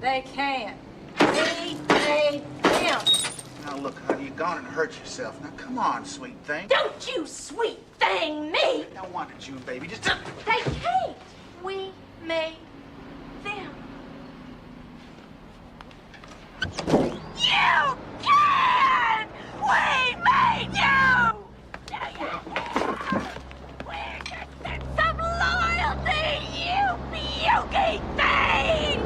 They can't. We made them. Now look, honey, you're gone and hurt yourself. Now come on, sweet thing. Don't you sweet thing me. Now want it, you baby. Just They can't. We made them. You can! We made you! We're just some loyalty, you puky thing!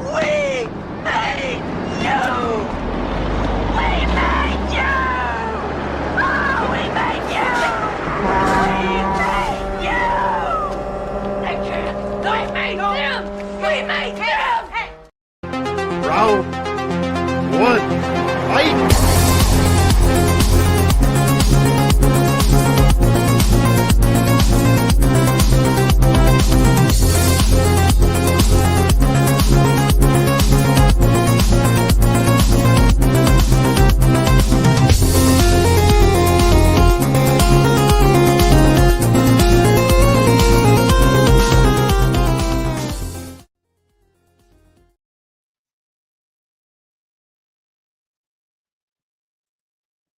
We made you! We made you! Oh, we made you! We made you! They can't! We made them! We made them! Hey! Round one, fight!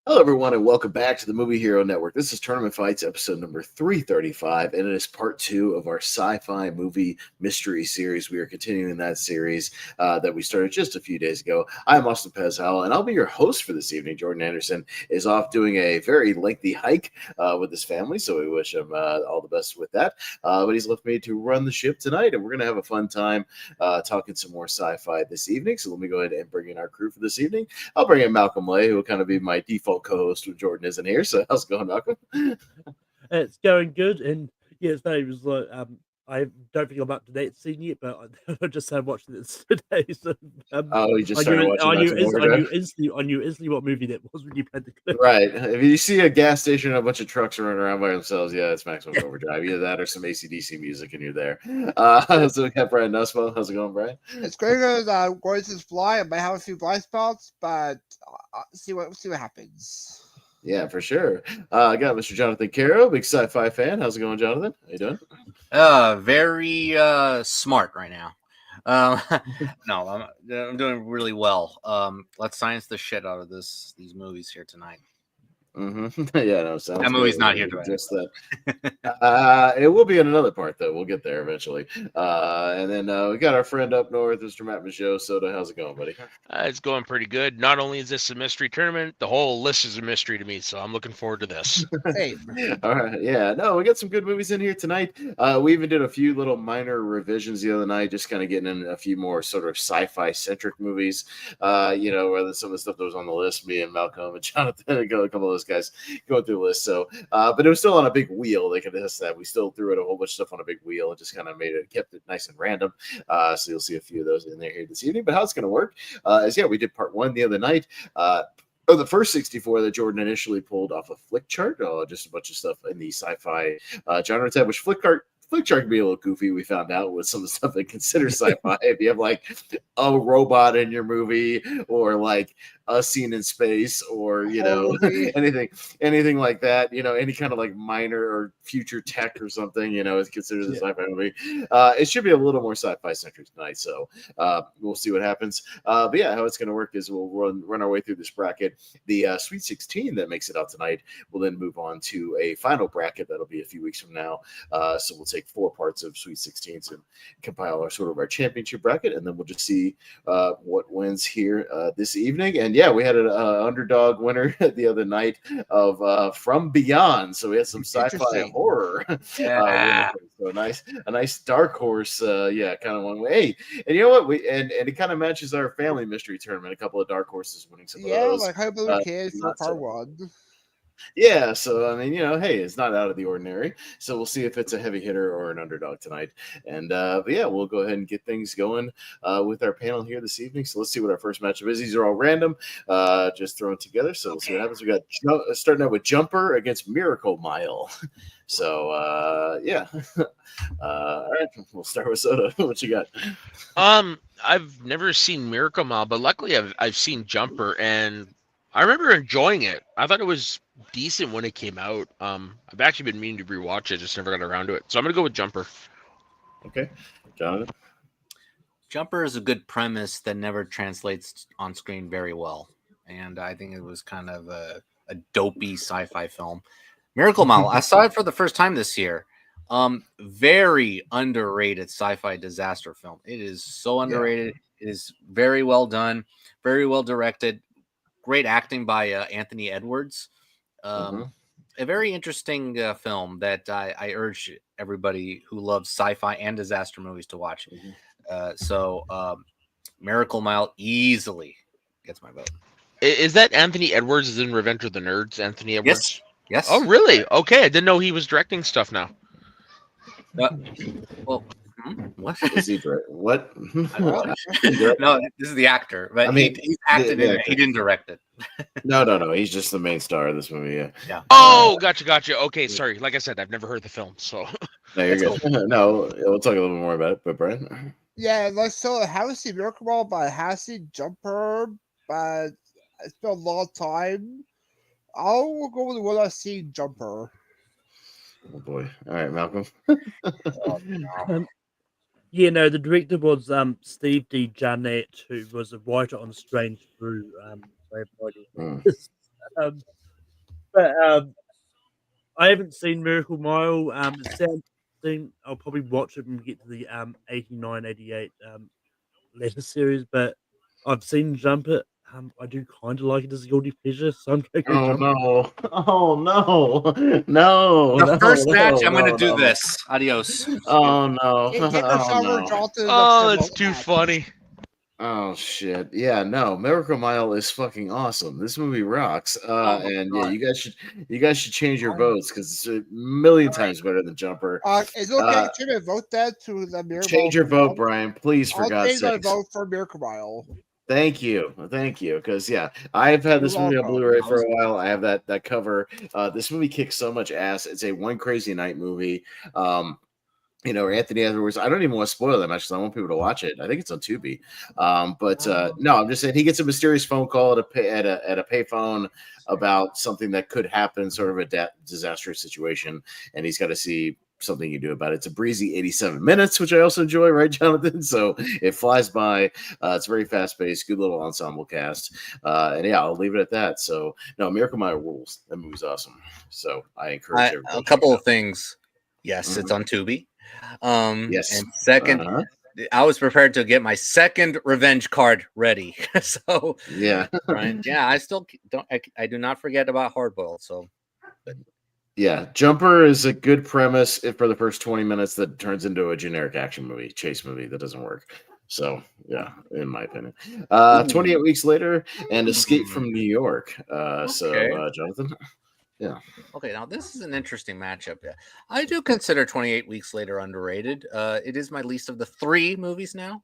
Hello, everyone, and welcome back to the Movie Hero Network. This is Tournament Fights, episode number 335, and it is part 2 of our Sci-Fi Movie Mystery Series. We are continuing that series that we started just a few days ago. I'm Austin Pez Howell, and I'll be your host for this evening. Jordan Anderson is off doing a very lengthy hike with his family, so we wish him all the best with that. But he's left me to run the ship tonight, and we're going to have a fun time talking some more sci-fi this evening. So let me go ahead and bring in our crew for this evening. I'll bring in Malcolm Lay, who will kind of be my default co-host when Jordan isn't here. So how's it going, Malcolm? It's going good, and yeah, it's it was like I don't think I'm up to date seeing it, but I just started watching this today. So you just started watching. I knew instantly what movie that was when you played the clip. Right. If you see a gas station and a bunch of trucks running around by themselves, yeah, it's Maximum Overdrive. Either that or some AC/DC music, and you're there. So we got Brian Nussbaum. How's it going, Brian? It's going good. Voice is fly. I may have a few blind spots, but see what happens. Yeah, for sure. I got Mr. Jonathan Caro, big sci-fi fan. How's it going, Jonathan? How you doing? Very smart right now. No, I'm doing really well. Let's science the shit out of these movies here tonight. Mm-hmm. Yeah, no, sounds that movie's good. not here tonight. Just that. It will be in another part, though. We'll get there eventually. And then we got our friend up north, Mr. Matt Mageau. Soda, how's it going, buddy? It's going pretty good. Not only is this a mystery tournament, the whole list is a mystery to me, so I'm looking forward to this. Hey. All right, yeah, no, we got some good movies in here tonight. We even did a few little minor revisions the other night, just kind of getting in a few more sort of sci-fi centric movies. Whether some of the stuff that was on the list, me and Malcolm and Jonathan, a couple of those guys going through the list. So, but it was still on a big wheel. They could test that. We still threw it a whole bunch of stuff on a big wheel and just kind of kept it nice and random. So you'll see a few of those in there here this evening. But how it's going to work is, we did part 1 the other night. The first 64 that Jordan initially pulled off a flick chart, just a bunch of stuff in the sci-fi genre tab, which flick chart can be a little goofy. We found out with some of the stuff they consider sci-fi. If you have like a robot in your movie, or like a scene in space, or anything like that, any kind of like minor or future tech or something, is considered a sci-fi movie. It should be a little more sci-fi centric tonight, so we'll see what happens. But yeah, how it's going to work is we'll run our way through this bracket. The Sweet 16 that makes it out tonight will then move on to a final bracket that'll be a few weeks from now. So we'll take 4 parts of Sweet 16s and compile our championship bracket, and then we'll just see what wins here this evening. And yeah, we had an underdog winner the other night of From Beyond, so we had some sci-fi horror. Yeah. So a nice dark horse, kind of one way. Hey, and you know what? It kind of matches our family mystery tournament. A couple of dark horses winning some of those. Yeah, like High Blue Kids for part 1. Yeah, so I mean, hey, it's not out of the ordinary. So we'll see if it's a heavy hitter or an underdog tonight. And but yeah, we'll go ahead and get things going with our panel here this evening. So let's see what our first matchup is. These are all random, just thrown together. So we'll see what happens. We got starting out with Jumper against Miracle Mile. So yeah, all right, we'll start with Soda. What you got? I've never seen Miracle Mile, but luckily I've seen Jumper, and I remember enjoying it. I thought it was decent when it came out. I've actually been meaning to rewatch it, just never got around to it. So I'm gonna go with Jumper. Okay, Jonathan. Jumper is a good premise that never translates on screen very well, and I think it was kind of a dopey sci-fi film. Miracle Mile, I saw it for the first time this year. Very underrated sci-fi disaster film. It is so underrated. It is very well done, very well directed. Great acting by Anthony Edwards. A very interesting film that I urge everybody who loves sci-fi and disaster movies to watch. Miracle Mile easily gets my vote. Is that Anthony Edwards is in Revenge of the Nerds? Anthony Edwards? Yes. Oh, really? Okay, I didn't know he was directing stuff now. What? Is he what? No, this is the actor, but I mean, he's acted in it. He didn't direct it. No. He's just the main star of this movie. Yeah. Oh, gotcha. Okay, sorry. Like I said, I've never heard the film, so. No, you're good. No, we'll talk a little bit more about it. But Brian. Yeah, like so, I haven't seen Miracle Mile, but I have seen Jumper, but it's been a long time. I'll go with the one I've seen, Jumper. Oh boy! All right, Malcolm. The director was Steve D. Jarnett, who was a writer on Strange Brew. I haven't seen Miracle Mile. It sounds interesting. I'll probably watch it when we get to the 89, 88 letter series, but I've seen Jumper. I do kind of like it as a guilty pleasure. So I'm going no! The first match, I'm going to do this. Adios. Oh no! Oh, that's too funny. Oh shit! Yeah, no, Miracle Mile is fucking awesome. This movie rocks. And yeah, you guys should change your votes because it's a million times better than Jumper. Is it okay to vote that to the Miracle Change your vote, Brian, please, for God's sake. I'll change my vote for Miracle Mile. Thank you, because I've had this movie on Blu-ray for a while. I have that cover. This movie kicks so much ass. It's a one crazy night movie. Anthony Edwards. I don't even want to spoil that much because I want people to watch it. I think it's on Tubi. No, I'm just saying he gets a mysterious phone call at a payphone about something that could happen, sort of a disastrous situation, and he's got to see something you do about it. It's a breezy 87 minutes, which I also enjoy, right, Jonathan? So it flies by. It's very fast paced, good little ensemble cast. And yeah, I'll leave it at that. So no, Miracle Mile rules. That movie's awesome. So I encourage everybody. A couple of things. Yes, it's on Tubi. Yes. And second, I was prepared to get my second revenge card ready. So yeah, right. Yeah, I still don't. I do not forget about Hardboiled. So. Yeah, Jumper is a good premise for the first 20 minutes that turns into a generic action movie, chase movie that doesn't work. So, yeah, in my opinion. 28 weeks later and Escape from New York. So, Jonathan? Yeah. Okay, now this is an interesting matchup. I do consider 28 Weeks Later underrated. It is my least of the three movies now.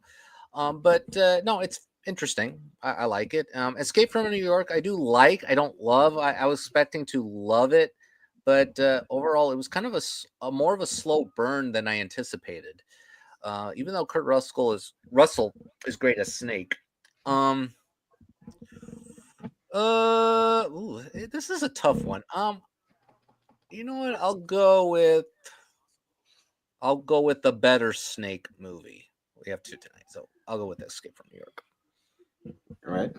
But no, it's interesting. I like it. Escape from New York, I do like. I don't love. I was expecting to love it. But overall, it was kind of a more of a slow burn than I anticipated. Even though Kurt Russell is great as Snake. This is a tough one. You know what? I'll go with the better Snake movie. We have two tonight, so I'll go with Escape from New York. All right,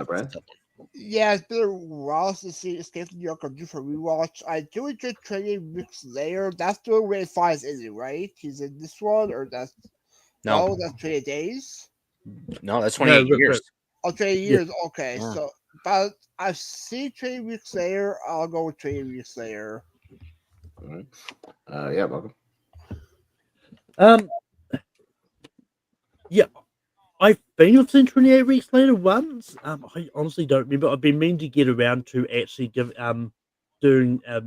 Brad. Yeah, it's been a while since see Escape from New York. I'm due for rewatch. I do enjoy 28 Weeks Later. That's the way it finds, isn't it, right? He's in this one, or that's that's 28 days. No, that's 28 years. Oh, 28 years. Okay, so but I've seen 28 Weeks Later. I'll go with 28 Weeks Later. All right. Yeah, welcome. Yeah. I think I've seen 28 Weeks Later once. I honestly don't remember. I've been meaning to get around to actually doing a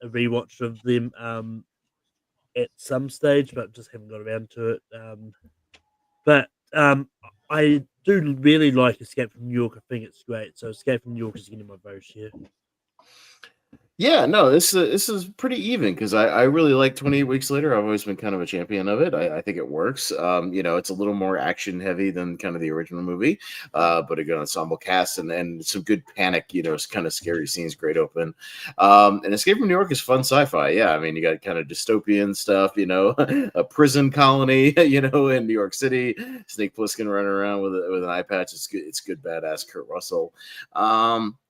rewatch of them at some stage, but just haven't got around to it. But I do really like Escape from New York. I think it's great. So Escape from New York is getting my vote here. Yeah, no, this is pretty even because I really like 28 Weeks Later. I've always been kind of a champion of it. I think it works. It's a little more action heavy than kind of the original movie, but a good ensemble cast and some good panic, kind of scary scenes, great open. And Escape from New York is fun sci-fi. Yeah, I mean, you got kind of dystopian stuff, a prison colony, in New York City. Snake Plissken running around with an eye patch. It's good. It's good, badass Kurt Russell.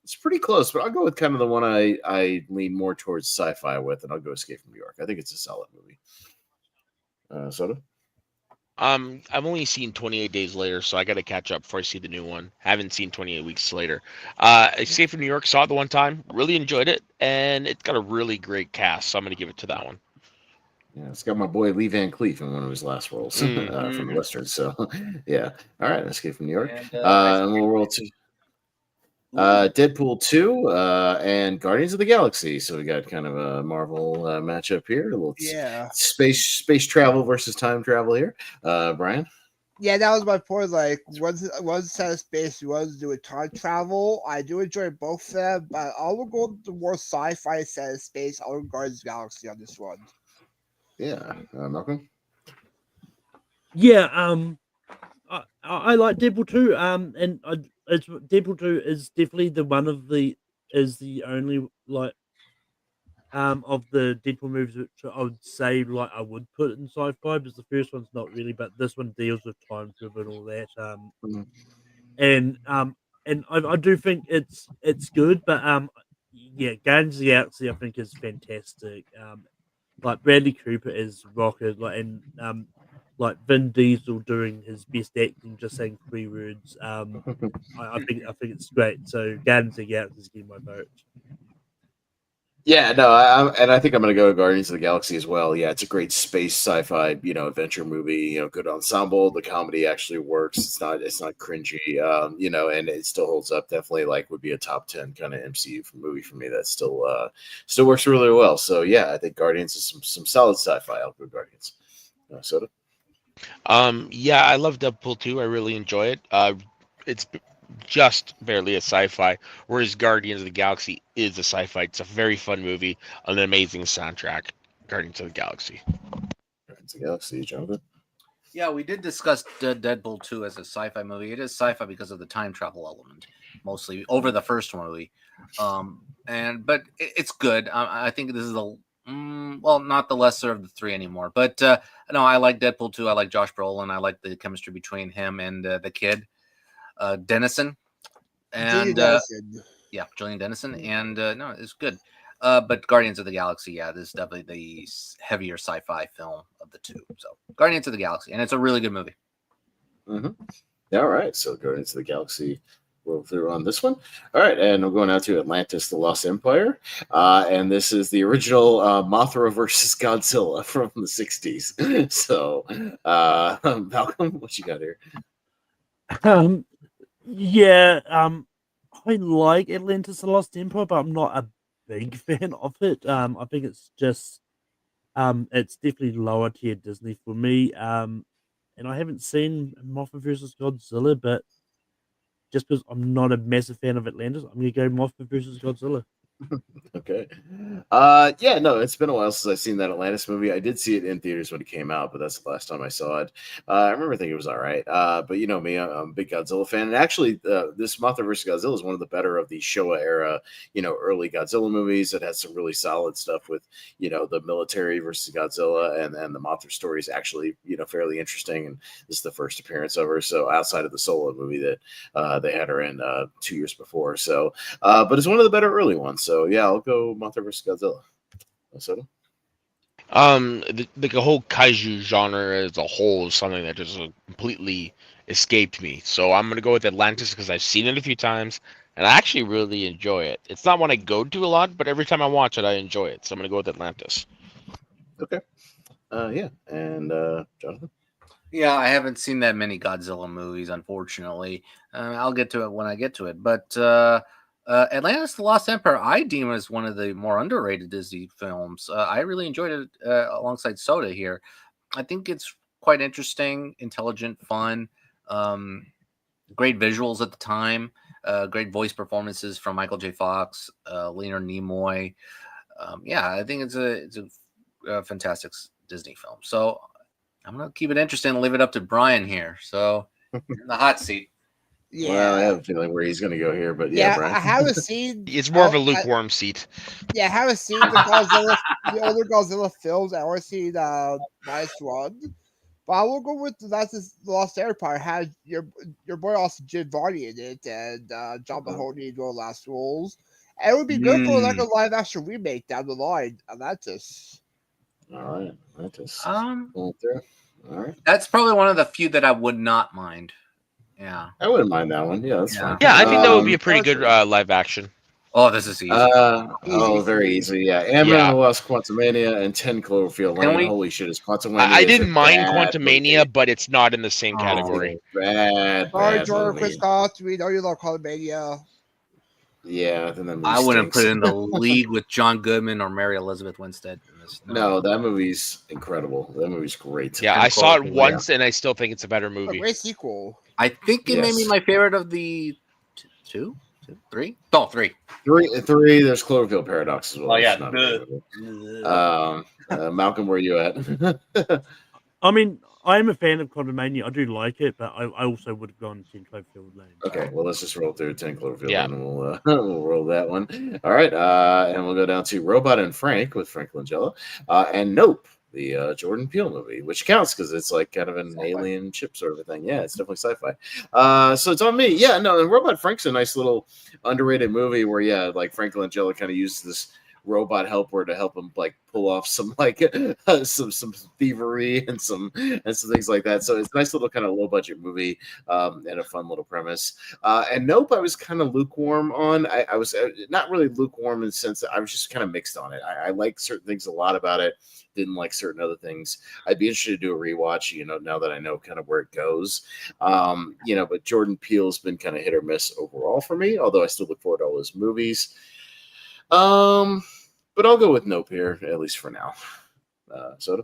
It's pretty close, but I'll go with kind of the one I lean more towards sci-fi with, and I'll go Escape from New York. I think it's a solid movie. Soda? I've only seen 28 Days Later, so I got to catch up before I see the new one. Haven't seen 28 Weeks Later. Escape from New York, saw it the one time, really enjoyed it, and it's got a really great cast, so I'm going to give it to that one. Yeah, it's got my boy Lee Van Cleef in one of his last roles from the Western. So, yeah. All right, Escape from New York. And we'll roll to Deadpool 2 and Guardians of the Galaxy. So we got kind of a Marvel matchup here. A little Yeah. space travel versus time travel here. Brian? Yeah, that was my point. Like, one's set of space, one's doing time travel. I do enjoy both of them, but I will go with the more sci-fi set of space. I'll go Guardians of the Galaxy on this one. Yeah. Malcolm? Yeah, I like Deadpool 2. It's Deadpool 2 is definitely the only of the Deadpool movies which I would say I would put in sci-fi, because the first one's not really, but this one deals with time travel and all that. Mhm. And I do think it's good, but yeah, Guardians of the Galaxy I think is fantastic. Like Bradley Cooper is Rocket, like Vin Diesel doing his best acting, just saying 3 words. I think it's great. So Guardians of the Galaxy is getting my vote. Yeah, no, and I think I'm going to go Guardians of the Galaxy as well. Yeah, it's a great space sci-fi, adventure movie. Good ensemble. The comedy actually works. It's not cringy. And it still holds up. Definitely, would be a top 10 kind of MCU movie for me. That still works really well. So yeah, I think Guardians is some solid sci-fi. I'll go Guardians. Soda. Yeah, I love Deadpool 2. I really enjoy it. It's just barely a sci-fi, whereas Guardians of the Galaxy is a sci-fi. It's a very fun movie, an amazing soundtrack. Guardians of the Galaxy. Guardians of the Galaxy, Jonathan. Yeah, we did discuss Deadpool 2 as a sci-fi movie. It is sci-fi because of the time travel element, mostly over the first movie. But it's good. I think this is not the lesser of the three anymore. But no, I like Deadpool 2. I like Josh Brolin. I like the chemistry between him and the kid, Dennison. And yeah, Julian Dennison. And no, it's good. But Guardians of the Galaxy, yeah, this is definitely the heavier sci-fi film of the two. So Guardians of the Galaxy, and it's a really good movie. Mm-hmm. All right, so Guardians of the Galaxy roll through on this one. All right, and we're going out to Atlantis: The Lost Empire, and this is the original Mothra versus Godzilla from the '60s. So, Malcolm, what you got here? Yeah, I like Atlantis: The Lost Empire, but I'm not a big fan of it. I think it's just it's definitely lower tier Disney for me. And I haven't seen Mothra versus Godzilla, but just because I'm not a massive fan of Atlantis, I'm gonna go Mothra versus Godzilla. Okay. Yeah, no, it's been a while since I've seen that Atlantis movie. I did see it in theaters when it came out, but that's the last time I saw it. I remember thinking it was all right. But you know me, I'm a big Godzilla fan. And actually, this Mothra vs. Godzilla is one of the better of the Showa era, early Godzilla movies. It has some really solid stuff with, the military versus Godzilla, and the Mothra story is actually, fairly interesting. And this is the first appearance of her. So outside of the solo movie that they had her in 2 years before. So, but it's one of the better early ones. So yeah, I'll go Mothra vs. Godzilla. Soda? The whole kaiju genre as a whole is something that just completely escaped me. So I'm gonna go with Atlantis because I've seen it a few times and I actually really enjoy it. It's not one I go to a lot, but every time I watch it, I enjoy it. So I'm gonna go with Atlantis. Okay. Yeah, and Jonathan. Yeah, I haven't seen that many Godzilla movies, unfortunately. I'll get to it when I get to it. But Atlantis: The Lost Empire, I deem as one of the more underrated Disney films. I really enjoyed it alongside Soda here. I think it's quite interesting, intelligent, fun, great visuals at the time. Great voice performances from Michael J. Fox, Leonard Nimoy. I think it's a fantastic Disney film. So I'm gonna keep it interesting and leave it up to Brian here. So in the hot seat. Yeah. Well, I have a feeling where he's going to go here, but Brian. I haven't seen. It's more of a lukewarm seat. I haven't seen the older Godzilla films. I only seen -1. But I will go with the Lost Empire. Had your boy also Jim Varney in it, and John Mahoney in the last roles. And it would be good for like a live action remake down the line. Atlantis. All right, Atlantis. All right. That's probably one of the few that I would not mind. Yeah, I wouldn't mind that one. Yeah, that's fine. Yeah, I think that would be a pretty good live action. Oh, this is easy. Very easy. Yeah, Ant-Man and the Wasp, Quantumania, and 10 Cloverfield Lane. Holy shit, is Quantumania? I didn't mind Quantumania, but it's not in the same category. Bad. Sorry, Jordan, Chris Scott. We know you love Quantumania. Yeah, then that movie I wouldn't stinks. put it in the league with John Goodman or Mary Elizabeth Winstead. No, that movie's incredible. That movie's great. Yeah, I saw it once, and I still think it's a better movie. A great sequel. I think it may be my favorite of the three. No, three. Three. There's Cloverfield Paradox as well. Oh yeah. Malcolm, where are you at? I mean, I'm a fan of Quantumania. I do like it, but I also would have gone 10 Cloverfield Lane. Okay, well, let's just roll through 10 Cloverfield Lane, and we'll roll that one. All right, and we'll go down to Robot and Frank with Frank Langella, and Nope, the Jordan Peele movie, which counts because it's like kind of an alien ship sort of a thing. Yeah, it's definitely sci-fi. So it's on me. Yeah, no, and Robot Frank's a nice little underrated movie where, like Frank Langella kind of uses this robot helper to help him like pull off some like some thievery and some things like that. So it's a nice little kind of low budget movie and a fun little premise. And Nope, I was kind of lukewarm on. I was not really lukewarm in the sense that I was just kind of mixed on it. I like certain things a lot about it, didn't like certain other things. I'd be interested to do a rewatch, now that I know kind of where it goes. But Jordan Peele's been kind of hit or miss overall for me, although I still look forward to all his movies. But I'll go with Nope here, at least for now. Soda?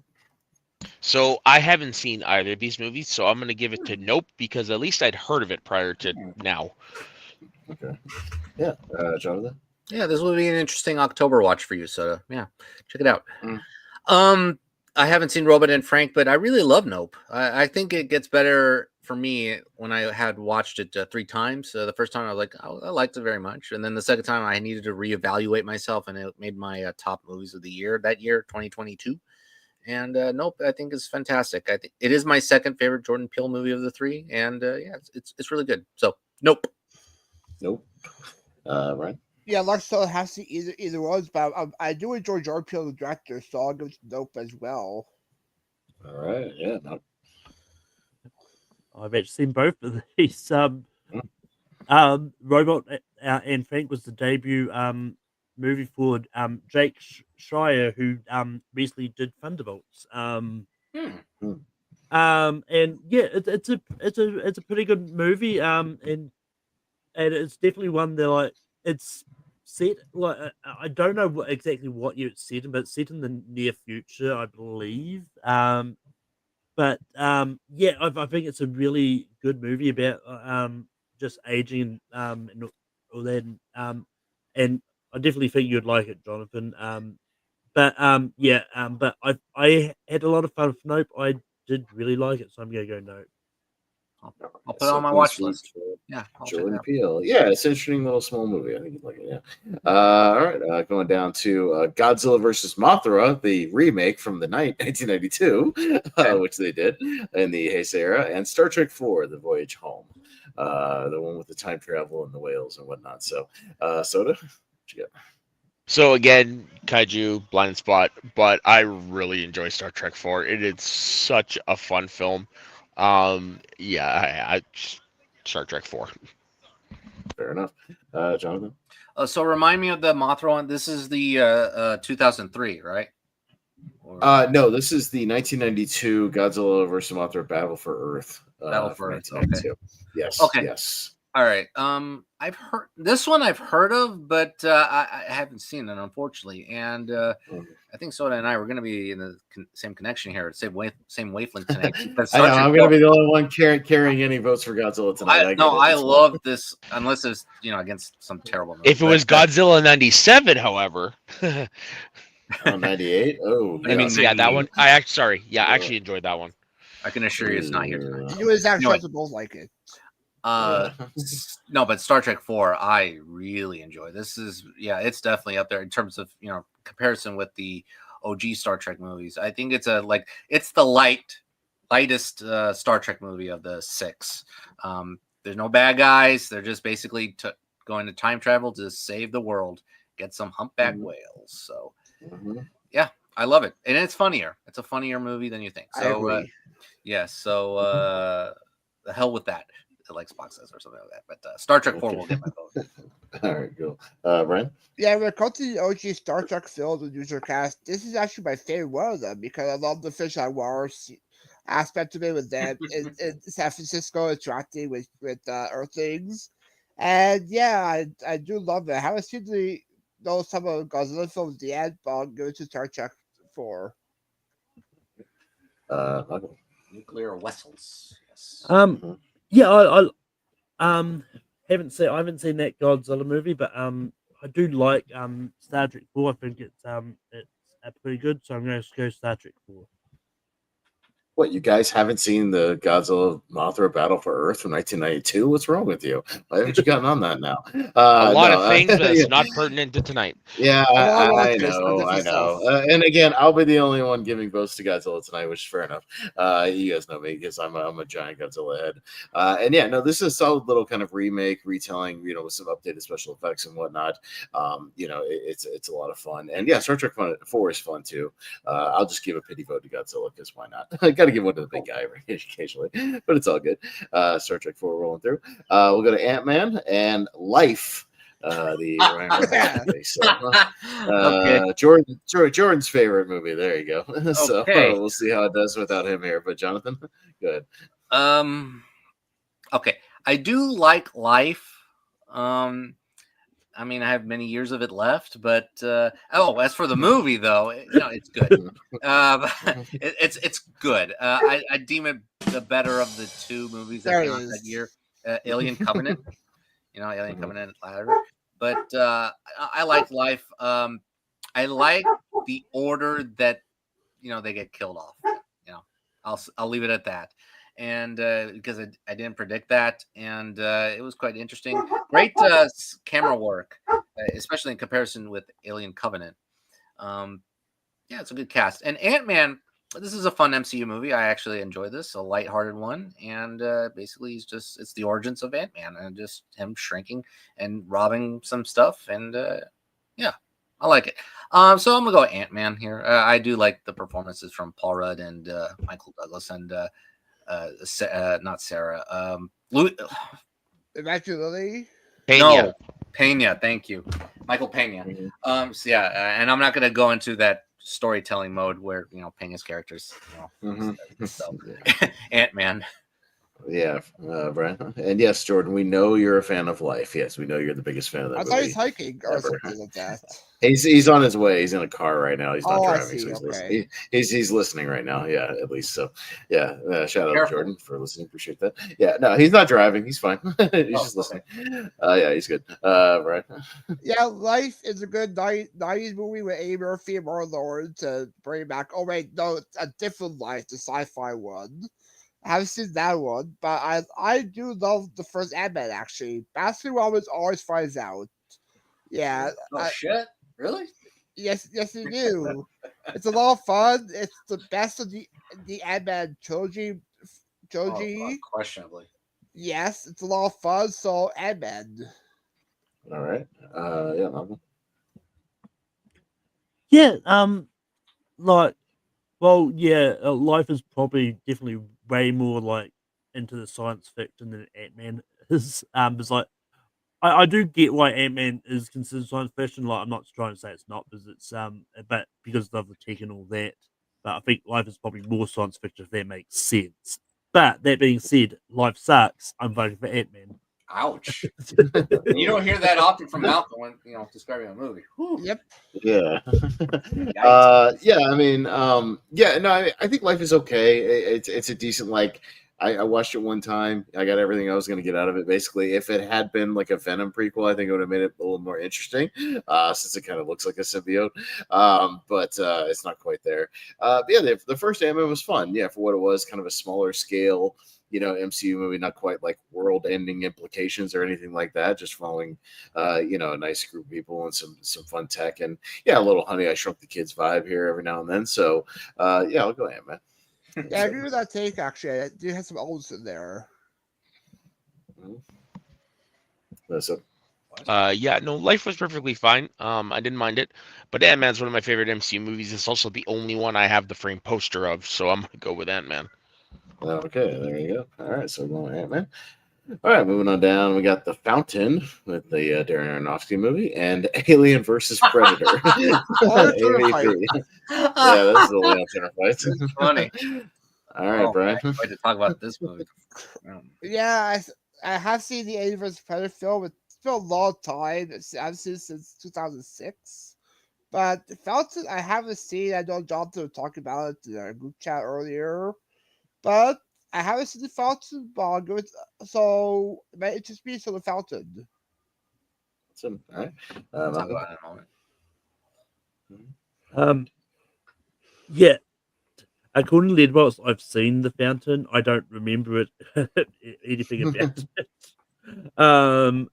So I haven't seen either of these movies, so I'm going to give it to Nope because at least I'd heard of it prior to now. Okay. Yeah. Jonathan? Yeah, this will be an interesting October watch for you, Soda. Yeah, check it out. I haven't seen Robot and Frank, but I really love Nope. I think it gets better for me when I had watched it 3 times. The first time I was like, I liked it very much. And then the second time I needed to reevaluate myself, and it made my top movies of the year that year, 2022. And Nope, I think is fantastic. I think it is my second favorite Jordan Peele movie of the 3. And it's really good. So Nope. Right. Yeah, like so it has to either ones, but I do enjoy Jordan Peele, the director, so I'll give it to Nope as well. All right. Yeah. Nope. I've actually seen both of these. Robot and Frank was the debut movie for Jake Schreier, who recently did Thunderbolts. And yeah, it's a pretty good movie. And it's definitely one that like it's set like I don't know exactly what year it's set in, but it's set in the near future, I believe. But yeah, I think it's a really good movie about just aging and all that. And I definitely think you'd like it, Jonathan. But I had a lot of fun with Nope. I did really like it, so I'm gonna go Nope. I'll put it on my watch list. Yeah, Jordan Peele. Yeah, it's an interesting little small movie. I think you'd like it. Yeah. All right, going down to Godzilla versus Mothra, the remake from the 1992, which they did in the Heisei era, and Star Trek IV: The Voyage Home, the one with the time travel and the whales and whatnot. So, Soda, what you got? So again, Kaiju, blind spot, but I really enjoy Star Trek IV. It is such a fun film. I Star Trek 4. Fair enough. Jonathan? So remind me of the Mothra one. This is the 2003, right? No, this is the 1992 Godzilla vs. Mothra Battle for Earth. Battle for Earth. Okay. Yes. Okay. Yes. All right. I've heard this one. I've heard of, but I haven't seen it, unfortunately. And I think Soda and I were going to be in the same connection here, same wavelength tonight. Because I know Star Trek I'm going to be the only one carrying any votes for Godzilla tonight. I get it. I It's fine. love this, unless it's against some terrible movie. If it was Godzilla '97, however, Oh, 98? Oh, I mean, yeah, that one. I actually enjoyed that one. I can assure you, it's not here tonight. You and Anyway. Zach both like it. No, but Star Trek 4, I really enjoy. This is it's definitely up there in terms of comparison with the OG Star Trek movies. I think it's it's the lightest Star Trek movie of the 6. There's no bad guys. They're just basically going to time travel to save the world, get some humpback whales. So yeah, I love it, and it's funnier. It's a funnier movie than you think. So I agree. The hell with that. Like Spock says or something like that. But Star Trek 4 will get my vote. All right, cool. Brian? Yeah, when it comes to the OG Star Trek films with user cast, this is actually my favorite one of them because I love the fish on wars aspect of it with them in San Francisco interacting with Earthlings. And yeah, I do love it. I haven't seen some of Godzilla films yet, but I'll go to Star Trek 4. Michael? Nuclear vessels. Yes. Yeah, I haven't seen that Godzilla movie, but I do like Star Trek 4. I think it's pretty good, so I'm going to go Star Trek 4. What, you guys haven't seen the Godzilla Mothra Battle for Earth from 1992? What's wrong with you? Why haven't you gotten on that now? A lot of things that's not pertinent to tonight. Yeah, I know. Stuff. And again, I'll be the only one giving votes to Godzilla tonight, which is fair enough. You guys know me because I'm a giant Godzilla head. And yeah, no, this is a solid little kind of remake, retelling, with some updated special effects and whatnot. It's a lot of fun. And yeah, Star Trek 4 is fun too. I'll just give a pity vote to Godzilla because why not? I got to give one to the big guy occasionally, but it's all good. Star Trek 4 rolling through. We'll go to Ant-Man and Life. The Ryan movie. So, Jordan's favorite movie. There you go. So we'll see how it does without him here. But Jonathan, good. Okay, I do like Life. I mean, I have many years of it left, but as for the movie, though, it's good. It's good. I deem it the better of the two movies that came out that year. Alien Covenant, Alien Covenant ladder. But I like Life. I like the order that they get killed off. I'll leave it at that. And because I didn't predict that, and it was quite interesting. Great camera work, especially in comparison with Alien Covenant. It's a good cast. And Ant-Man, this is a fun MCU movie. I actually enjoy this, a lighthearted one. And basically, it's the origins of Ant-Man and just him shrinking and robbing some stuff. And I like it. So I'm gonna go Ant-Man here. I do like the performances from Paul Rudd and Michael Douglas and. Not Sarah. Imagine Lily. No, Pena. Thank you, Michael Pena. And I'm not going to go into that storytelling mode where Pena's characters. So Ant-Man. Yeah, Brian. And yes, Jordan, we know you're a fan of Life. Yes, we know you're the biggest fan of that I movie. thought he's hiking or something like that. He's on his way. He's in a car right now. He's not driving. See. So Okay. he's listening right now. Yeah, at least. So yeah, shout out to Jordan for listening. Appreciate that. Yeah, no, he's not driving. He's fine. He's just listening. Yeah, he's good. Right. Yeah, Life is a good 90s movie with A. Murphy and Martin Lawrence to bring back. Oh wait, no, it's a different Life, the sci-fi one. I haven't seen that one, but I do love the first Ant-Man actually. Baskin Robbins always finds out. Yeah. Shit. Really? Yes, you do. It's a lot of fun. It's the best of the Ant-Man trilogy. Questionably. Yes, it's a lot of fun. So Ant-Man. All right. Yeah. Malcolm. Yeah. Life is probably definitely way more into the science fiction than Ant-Man is. It's I do get why Ant-Man is considered science fiction. I'm not trying to say it's not because it's but because of the tech and all that. But I think Life is probably more science fiction if that makes sense. But that being said, Life sucks. I'm voting for Ant-Man. Ouch. You don't hear that often from Malcolm when describing a movie. Whew. Yep. Yeah. Yikes. Yeah, I mean, yeah, no, I think Life is okay. It's a decent, like, I watched it one time. I got everything I was going to get out of it. Basically, if it had been like a Venom prequel, I think it would have made it a little more interesting, since it kind of looks like a symbiote. But it's not quite there. But yeah, the first Ant-Man was fun. Yeah, for what it was, kind of a smaller scale, MCU movie, not quite like world-ending implications or anything like that. Just following, a nice group of people and some fun tech, and yeah, a little Honey I Shrunk the Kids vibe here every now and then. So, yeah, I'll go Ant-Man. Yeah, I agree with that take. Actually, it did have some elements in there. So, Yeah, no, Life was perfectly fine. I didn't mind it, but Ant-Man's one of my favorite MCU movies. It's also the only one I have the frame poster of, so I'm gonna go with Ant-Man. okay, there you go. All right, so we're going Ant-Man. All right, moving on down, we got The Fountain with the Darren Aronofsky movie and Alien versus Predator. AVP. Yeah, this is the Leon Turner fight. Funny. All right, Brian. I can't wait to talk about this movie. Yeah, I have seen the Alien vs. Predator film. It's been a long time. I've seen it since 2006. But The Fountain, I haven't seen. I know Jonathan was talking about it in our group chat earlier. But I haven't seen The Fountain, but I'll go with, so it might interest me. So The Fountain. All right. Talk about it in a moment. Yeah. According to Letterboxd, I've seen The Fountain. I don't remember it anything about it.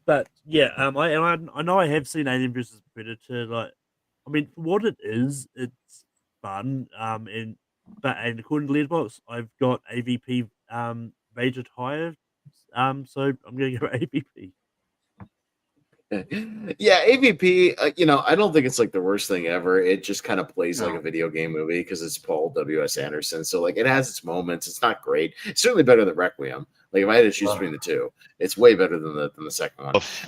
But yeah, I know I have seen Alien vs Predator. Like, I mean, for what it is, it's fun. And according to Letterboxd, I've got AVP rated higher. So I'm gonna go AVP. Yeah, AVP, I don't think it's like the worst thing ever. It just kind of plays like a video game movie because it's Paul W.S. Anderson. So, like, it has its moments. It's not great. It's certainly better than Requiem. Like, if I had to choose between the two, it's way better than the second one. It's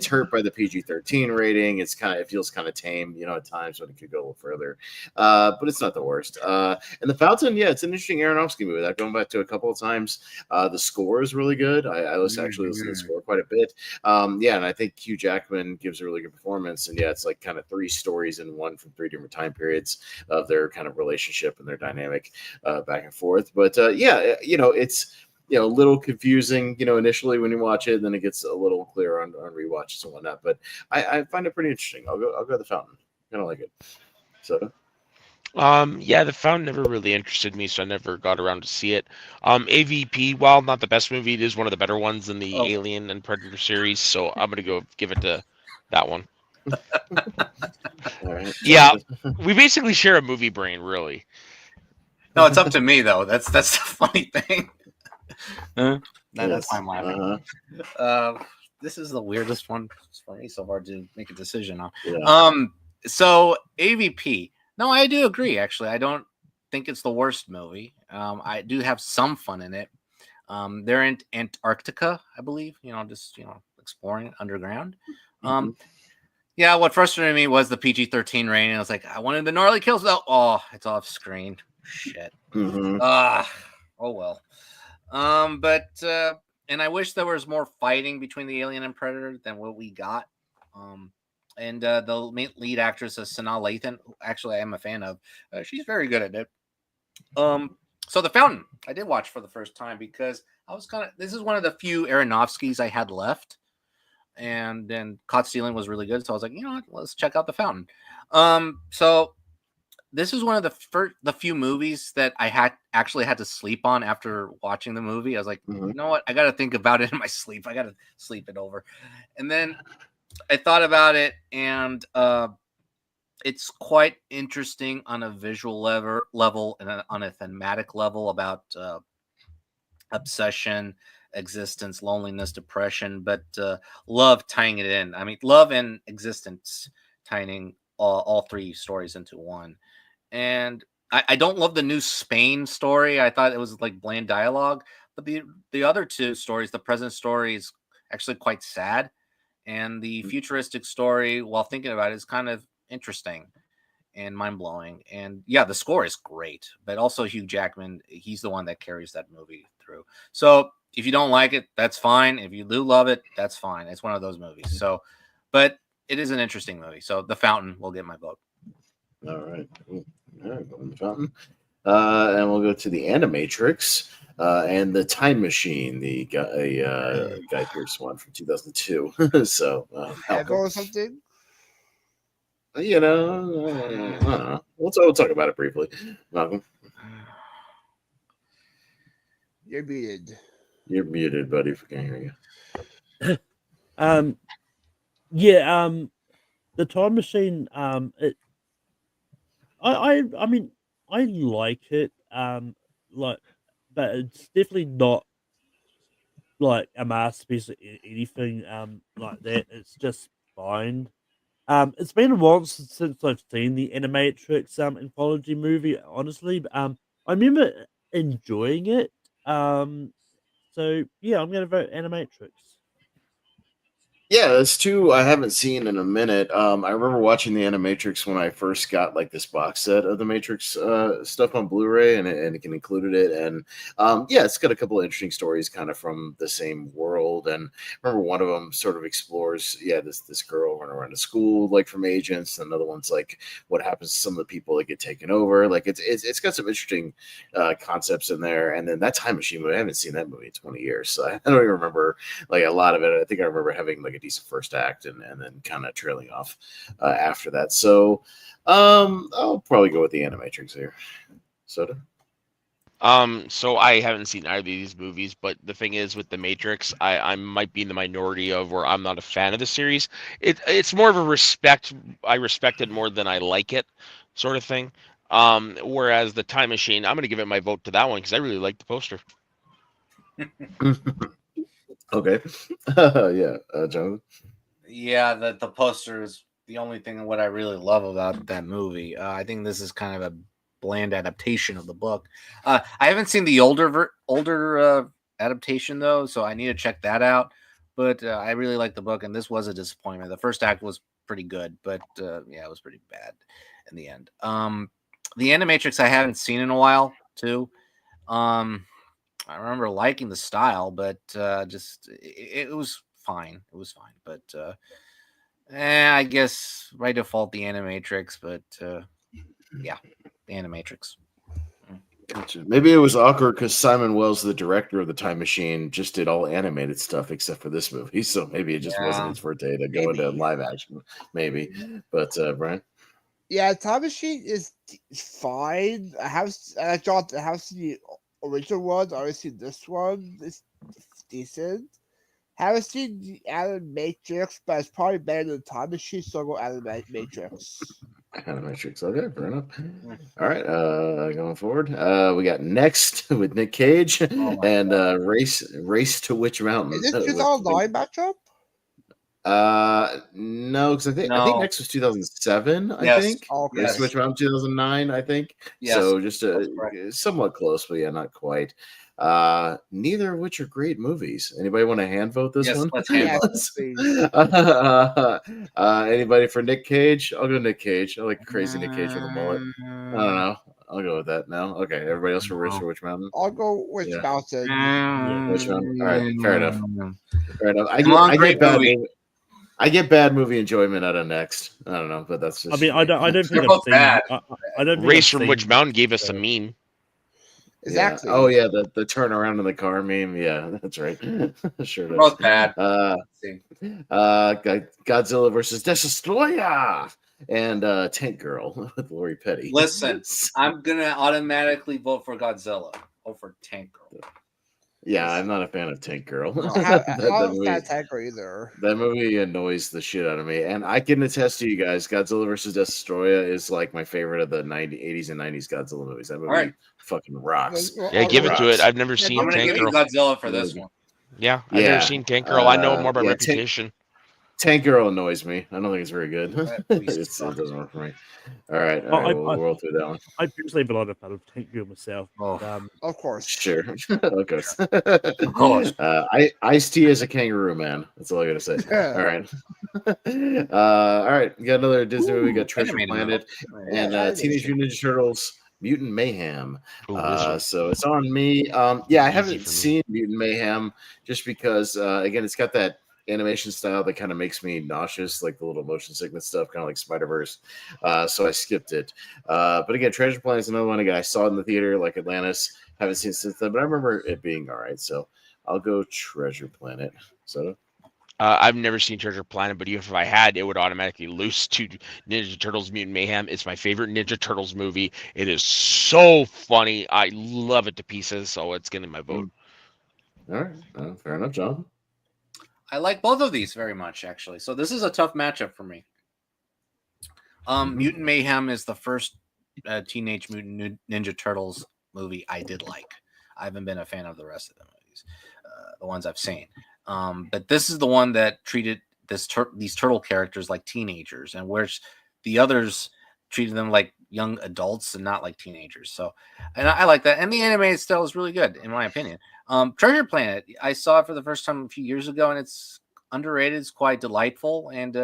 hurt by the PG-13 rating. It feels kind of tame, at times when it could go a little further. But it's not the worst. And The Fountain, yeah, it's an interesting Aronofsky movie. I've gone back to a couple of times. The score is really good. I actually listen to the score quite a bit. Yeah, and I think Hugh Jackman gives a really good performance. And yeah, it's like kind of three stories in one from three different time periods of their kind of relationship and their dynamic back and forth. But yeah, it's a little confusing, initially when you watch it, and then it gets a little clearer on rewatches and whatnot. But I find it pretty interesting. I'll go The Fountain. I don't like it. So. Yeah, The Fountain never really interested me, so I never got around to see it. AVP, while not the best movie, it is one of the better ones in the Alien and Predator series, so I'm gonna go give it to that one. All right. Yeah, we basically share a movie brain, really. No, it's up to me though. That's the funny thing. That's why I'm laughing. This is the weirdest one for me so far to make a decision on. Yeah. So AVP. No, I do agree. Actually, I don't think it's the worst movie. I do have some fun in it. They're in Antarctica, I believe. Just exploring underground. Yeah, what frustrated me was the PG-13 rating. I was like, I wanted the gnarly kills. Oh, it's off screen. Shit. Oh well. But and I wish there was more fighting between the alien and Predator than what we got. And the lead actress is Sanaa Lathan, who actually I am a fan of. She's very good at it. So The Fountain, I did watch for the first time because I was this is one of the few Aronofskys I had left. And then Caught Stealing was really good. So I was like, you know what, let's check out The Fountain. So this is one of the few movies that I actually had to sleep on after watching the movie. I was like, you know what, I got to think about it in my sleep. I got to sleep it over. And then I thought about it, and it's quite interesting on a visual level and on a thematic level about obsession, existence, loneliness, depression, but love tying it in. I mean, love and existence tying all three stories into one. And I don't love the new Spain story. I thought it was like bland dialogue, but the other two stories, the present story is actually quite sad. And the futuristic story, while thinking about it, is kind of interesting and mind-blowing. And yeah, the score is great, but also Hugh Jackman, he's the one that carries that movie through. So if you don't like it, that's fine. If you do love it, that's fine. It's one of those movies. So, but it is an interesting movie. So The Fountain will get my vote. All right. Cool. All right, going to the Fountain. And we'll go to the Animatrix and the Time Machine, the Guy Pearce one from 2002. So, Echo or something? you know, I don't know. We'll talk about it briefly. Malcolm, You're muted. you're muted, buddy. If we can't hear you. Yeah, the Time Machine, I mean, I like it, like, but it's definitely not like a masterpiece or anything like that. It's just fine. It's been a while since I've seen the Animatrix anthology movie, honestly. But, I remember enjoying it. So yeah, I'm gonna vote Animatrix. Yeah, that's two I haven't seen in a minute. I remember watching the Animatrix when I first got like this box set of the Matrix stuff on Blu-ray, and it included it. And yeah, it's got a couple of interesting stories, kind of from the same world. And I remember one of them sort of explores, this girl running around a school like from agents. And another one's like what happens to some of the people that get taken over. Like it's got some interesting concepts in there. And then that Time Machine movie, I haven't seen that movie in 20 years, so I don't even remember like a lot of it. I think I remember having like a decent first act and then kind of trailing off after that. So I'll probably go with the Animatrix here. Soda. So I haven't seen either of these movies, but the thing is with the Matrix, I might be in the minority of where I'm not a fan of the series. It's more of a respect. I respect it more than I like it, sort of thing. Whereas the Time Machine, I'm going to give it my vote to that one because I really like the poster. Okay. Yeah, Jonathan. Yeah, the poster is the only thing what I really love about that movie. I think this is kind of a bland adaptation of the book. I haven't seen the older adaptation though, so I need to check that out. But I really like the book, and this was a disappointment. The first act was pretty good, but yeah, it was pretty bad in the end. The Animatrix I haven't seen in a while too. I remember liking the style, but just it was fine. It was fine, but I guess by default the Animatrix. But yeah, the Animatrix. Gotcha. Maybe it was awkward because Simon Wells, the director of the Time Machine, just did all animated stuff except for this movie. So maybe it just wasn't his forte to go into live action. Maybe, but Brian. Yeah, Time Machine is fine. I have seen the original one. I haven't seen this one. It's decent. Haven't seen the Animatrix, but it's probably better than Time Machine, so I'll go Animatrix. Animatrix. Okay, fair enough. All right, going forward, we got Next with Nick Cage and Race to Witch Mountain. Is it 2009 matchup? No, because I think Next was 2007. I think. Okay. Race to Witch Mountain 2009. I think. Yes. So just somewhat close, but yeah, not quite. Neither of which are great movies. Anybody want to hand vote this one? Let's hand vote. Anybody for Nick Cage? I'll go Nick Cage. I like crazy Nick Cage with a mullet. I don't know. I'll go with that now. Okay, everybody else for Race to Witch Mountain? I'll go Witch Mountain. Witch Mountain. All right, fair enough. Fair enough. I get bad movie enjoyment out of Next. I don't know, but that's just. I mean, I don't think I've seen. I don't. Race from Witch Mountain gave us a meme. Exactly. Yeah. Oh yeah, the turnaround in the car meme. Yeah, that's right. Sure. Both bad. Godzilla versus Destroyer and Tank Girl with Lori Petty. Listen, I'm gonna automatically vote for Godzilla over Tank Girl. Yeah, I'm not a fan of Tank Girl. I'm not a fan of Tank Girl either. That movie annoys the shit out of me, and I can attest to you guys, Godzilla versus Destroyer is like my favorite of the 80s and 90s Godzilla movies. That movie fucking rocks. Yeah, give it to it. I've never seen I'm gonna Tank give you Girl. Godzilla for this one. Yeah, I've never seen Tank Girl. I know more by reputation. Tank Girl annoys me. I don't think it's very good. It doesn't work for me. All right, we'll roll through that one. I personally have a lot of fun with Tank Girl myself. Of course. Sure. Of course. Ice-T is a kangaroo man. That's all I gotta say. All right. All right. We got another Disney movie. We got Treasure Planet and Teenage Mutant Ninja Turtles Mutant Mayhem. Ooh, this one. So it's on me. Yeah, I Easy haven't for me. seen Mutant Mayhem just because, again, it's got that animation style that kind of makes me nauseous, like the little motion sickness stuff, kind of like Spider-Verse. So I skipped it. But again, Treasure Planet is another one. Again, I saw it in the theater, like Atlantis. Haven't seen it since then, but I remember it being all right. So I'll go Treasure Planet. So I've never seen Treasure Planet, but even if I had, it would automatically lose to Ninja Turtles Mutant Mayhem. It's my favorite Ninja Turtles movie. It is so funny. I love it to pieces, so it's getting my vote. all right, fair enough, John. I like both of these very much, actually. So this is a tough matchup for me. Mutant Mayhem is the first Teenage Mutant Ninja Turtles movie I did like. I haven't been a fan of the rest of the movies, the ones I've seen. But this is the one that treated these turtle characters like teenagers, and whereas the others treated them like young adults and not like teenagers. So, and I like that. And the animated style is really good, in my opinion. Treasure Planet, I saw it for the first time a few years ago, and it's underrated. It's quite delightful and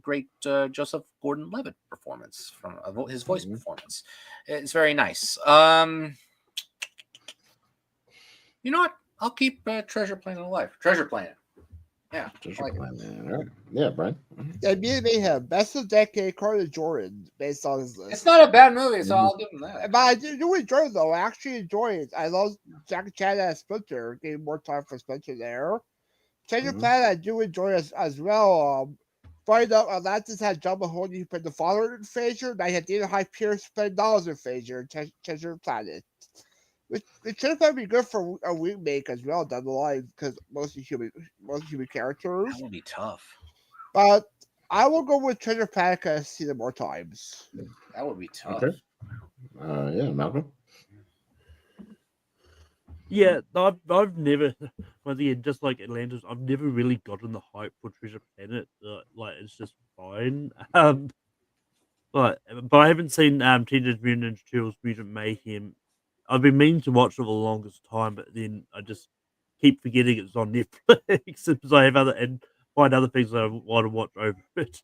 great Joseph Gordon-Levitt performance from his voice performance. It's very nice. You know what? I'll keep Treasure Planet alive. Treasure Planet. Yeah. Treasure like Planet. All right. Yeah, Brian. Yeah, Mutant Mayhem, best of the decade, Carter Jordan, based on his list. It's not a bad movie, so I'll give him that. But I do enjoy it, though. I actually enjoy it. I love Jackie Chan as Splinter, getting more time for Splinter there. Treasure Planet, I do enjoy as well. Funny enough, Atlantis had John Mahoney who played the father in Frasier, and I had Dana High Pierce playing Dolls in Frasier, Treasure Planet. Which should have been good for a remake as well down the line because mostly human characters. That would be tough. But I will go with Treasure Planet because I've seen it more times. That would be tough. Okay. Yeah, Malcolm. Yeah, I've never, once again, just like Atlantis, I've never really gotten the hype for Treasure Planet. Like it's just fine. But I haven't seen Teenage Mutant Ninja Turtles Mutant Mayhem. I've been meaning to watch it for the longest time, but then I just keep forgetting it's on Netflix because I have find other things that I want to watch over it.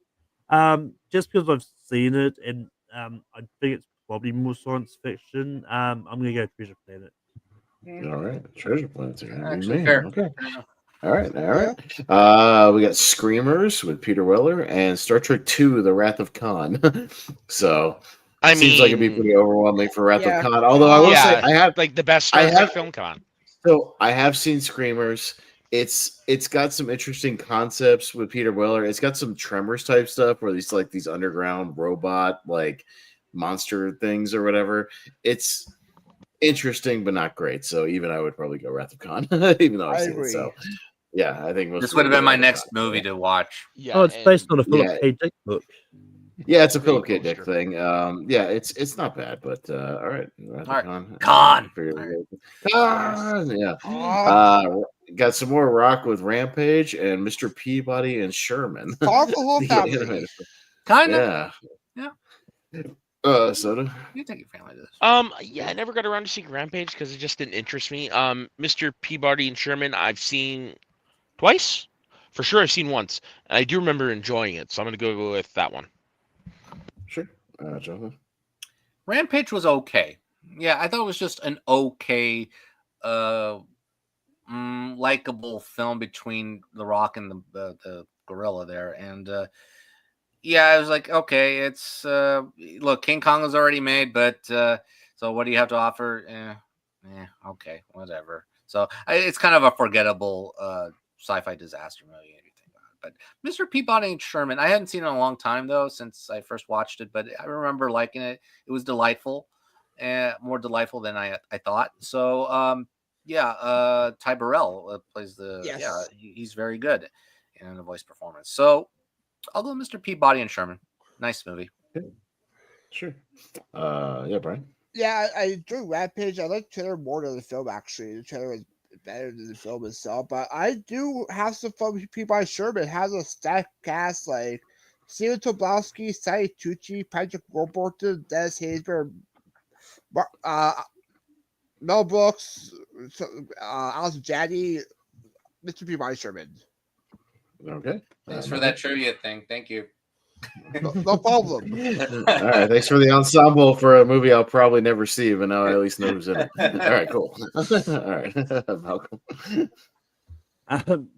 Just because I've seen it and I think it's probably more science fiction. I'm gonna go Treasure Planet. All right, Treasure Planet's Actually, fair. Okay. All right. We got Screamers with Peter Weller and Star Trek II: The Wrath of Khan. So seems like it'd be pretty overwhelming for Wrath of Khan. Although I will say I have like the best Star Trek film con. So I have seen Screamers. It's got some interesting concepts with Peter Weller. It's got some Tremors type stuff where these underground robot like monster things or whatever. It's interesting but not great. So even I would probably go Wrath of Khan, even though I've seen it. So yeah, I think this would have been my next movie to watch. Yeah, oh, it's based on a Philip K. Dick book. Yeah, it's a Philip K. Dick thing. Yeah, it's not bad, but all right. Khan. Yeah. Got some more rock with Rampage and Mr. Peabody and Sherman. Powerful whole family. Kind of. Yeah. Soda. You take your family to this. Yeah, I never got around to seeing Rampage because it just didn't interest me. Mr. Peabody and Sherman, I've seen twice. For sure, I've seen once, and I do remember enjoying it. So I'm gonna go with that one. Sure. Jonathan. Rampage was okay. Yeah, I thought it was just an okay, likable film between The Rock and the gorilla there, and yeah, I was like, okay, it's look, King Kong was already made, but so what do you have to offer? Okay, whatever. So it's kind of a forgettable sci-fi disaster movie. But Mr. Peabody and Sherman, I hadn't seen it in a long time though since I first watched it, but I remember liking it. It was delightful, more delightful than I thought. So Ty Burrell plays he's very good in the voice performance. So I'll go Mr. Peabody and Sherman. Nice movie. Sure. Yeah, Brian. Yeah, I enjoy Rampage. I like the trailer more than the film, actually. The trailer is better than the film itself, but I do have some fun with Peabody Sherman. It has a stacked cast like Steven Tobolowsky, Sally Tucci, Patrick Warburton, Dennis Haysbert, Mel Brooks, Alice Janney, Mr. Peabody Sherman. Okay. Thanks for that trivia thing. Thank you. No problem. All right, thanks for the ensemble for a movie I'll probably never see, but now I at least know who's in it. All right, cool. All right, Malcolm. Um,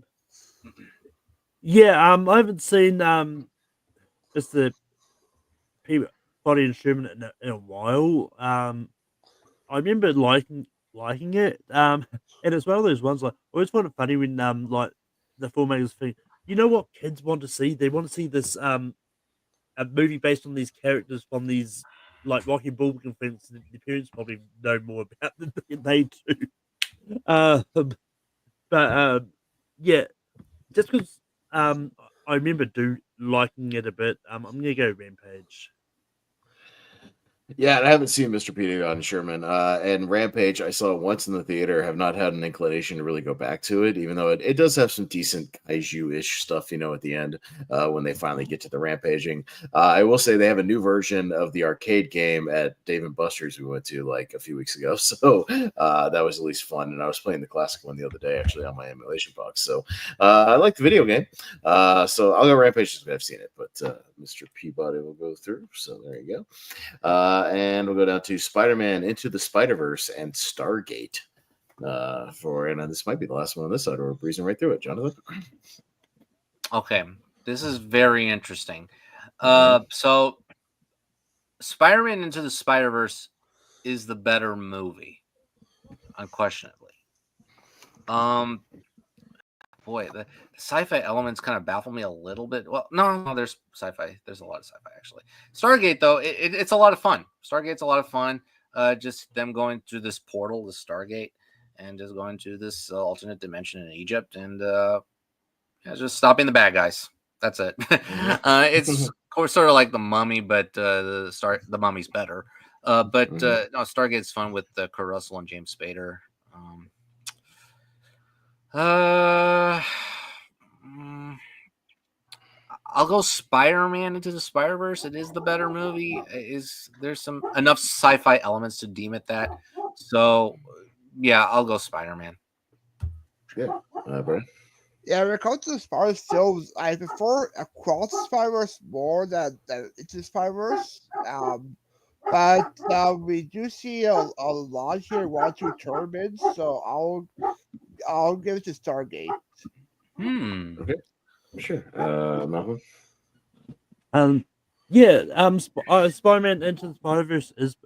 yeah, I haven't seen just the Body and Sherman in a while. I remember liking it. And it's one of those ones like I always find it funny when like the filmmakers think, you know what kids want to see? They want to see this a movie based on these characters from these like Rocky and Bullwinkle films. The parents probably know more about than they do. But yeah, just because I remember liking it a bit. I'm gonna go Rampage. Yeah, and I haven't seen Mr. Peter on Sherman. And Rampage, I saw it once in the theater. Have not had an inclination to really go back to it, even though it does have some decent kaiju-ish stuff, at the end when they finally get to the rampaging. I will say they have a new version of the arcade game at Dave & Buster's we went to like a few weeks ago. So that was at least fun. And I was playing the classic one the other day, actually, on my emulation box. So I like the video game. So I'll go Rampage because I've seen it. But Mr. Peabody will go through. So there you go. And we'll go down to Spider-Man Into the Spider-Verse and Stargate. And this might be the last one on this side, or we're breezing right through it, Jonathan. Okay, this is very interesting. So Spider-Man Into the Spider-Verse is the better movie, unquestionably. Boy, the sci-fi elements kind of baffle me a little bit. Well, no, there's sci-fi. There's a lot of sci-fi, actually. Stargate, though, it's a lot of fun. Stargate's a lot of fun. Just them going through this portal, the Stargate, and just going to this alternate dimension in Egypt, and just stopping the bad guys. That's it. It's sort of like the Mummy, but the Mummy's better. No, Stargate's fun with Kurt Russell and James Spader. I'll go Spider-Man Into the Spider-Verse. It is the better movie. There's some enough sci-fi elements to deem it that. So yeah, I'll go Spider-Man. Good. Brian? Yeah, when it comes to the Spider-Verse films, I prefer Across the Spider-Verse more than Into the Spider-Verse. But we do see a lot here want to tournaments, so I'll give it to Stargate. Okay. Sure. Malcolm? Spider-Man Into the Spider-Verse is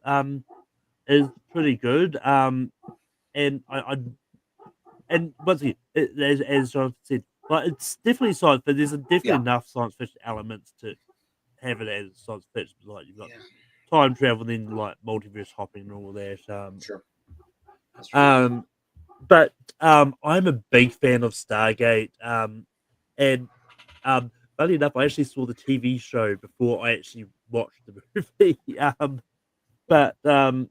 pretty good. And and once again, as Jonathan said, like it's definitely science, but there's definitely enough science fiction elements to have it as science fiction. Like you've got time travel, then like multiverse hopping and all that. Sure. That's true. But I'm a big fan of Stargate. And funny enough, I actually saw the TV show before I actually watched the movie. But I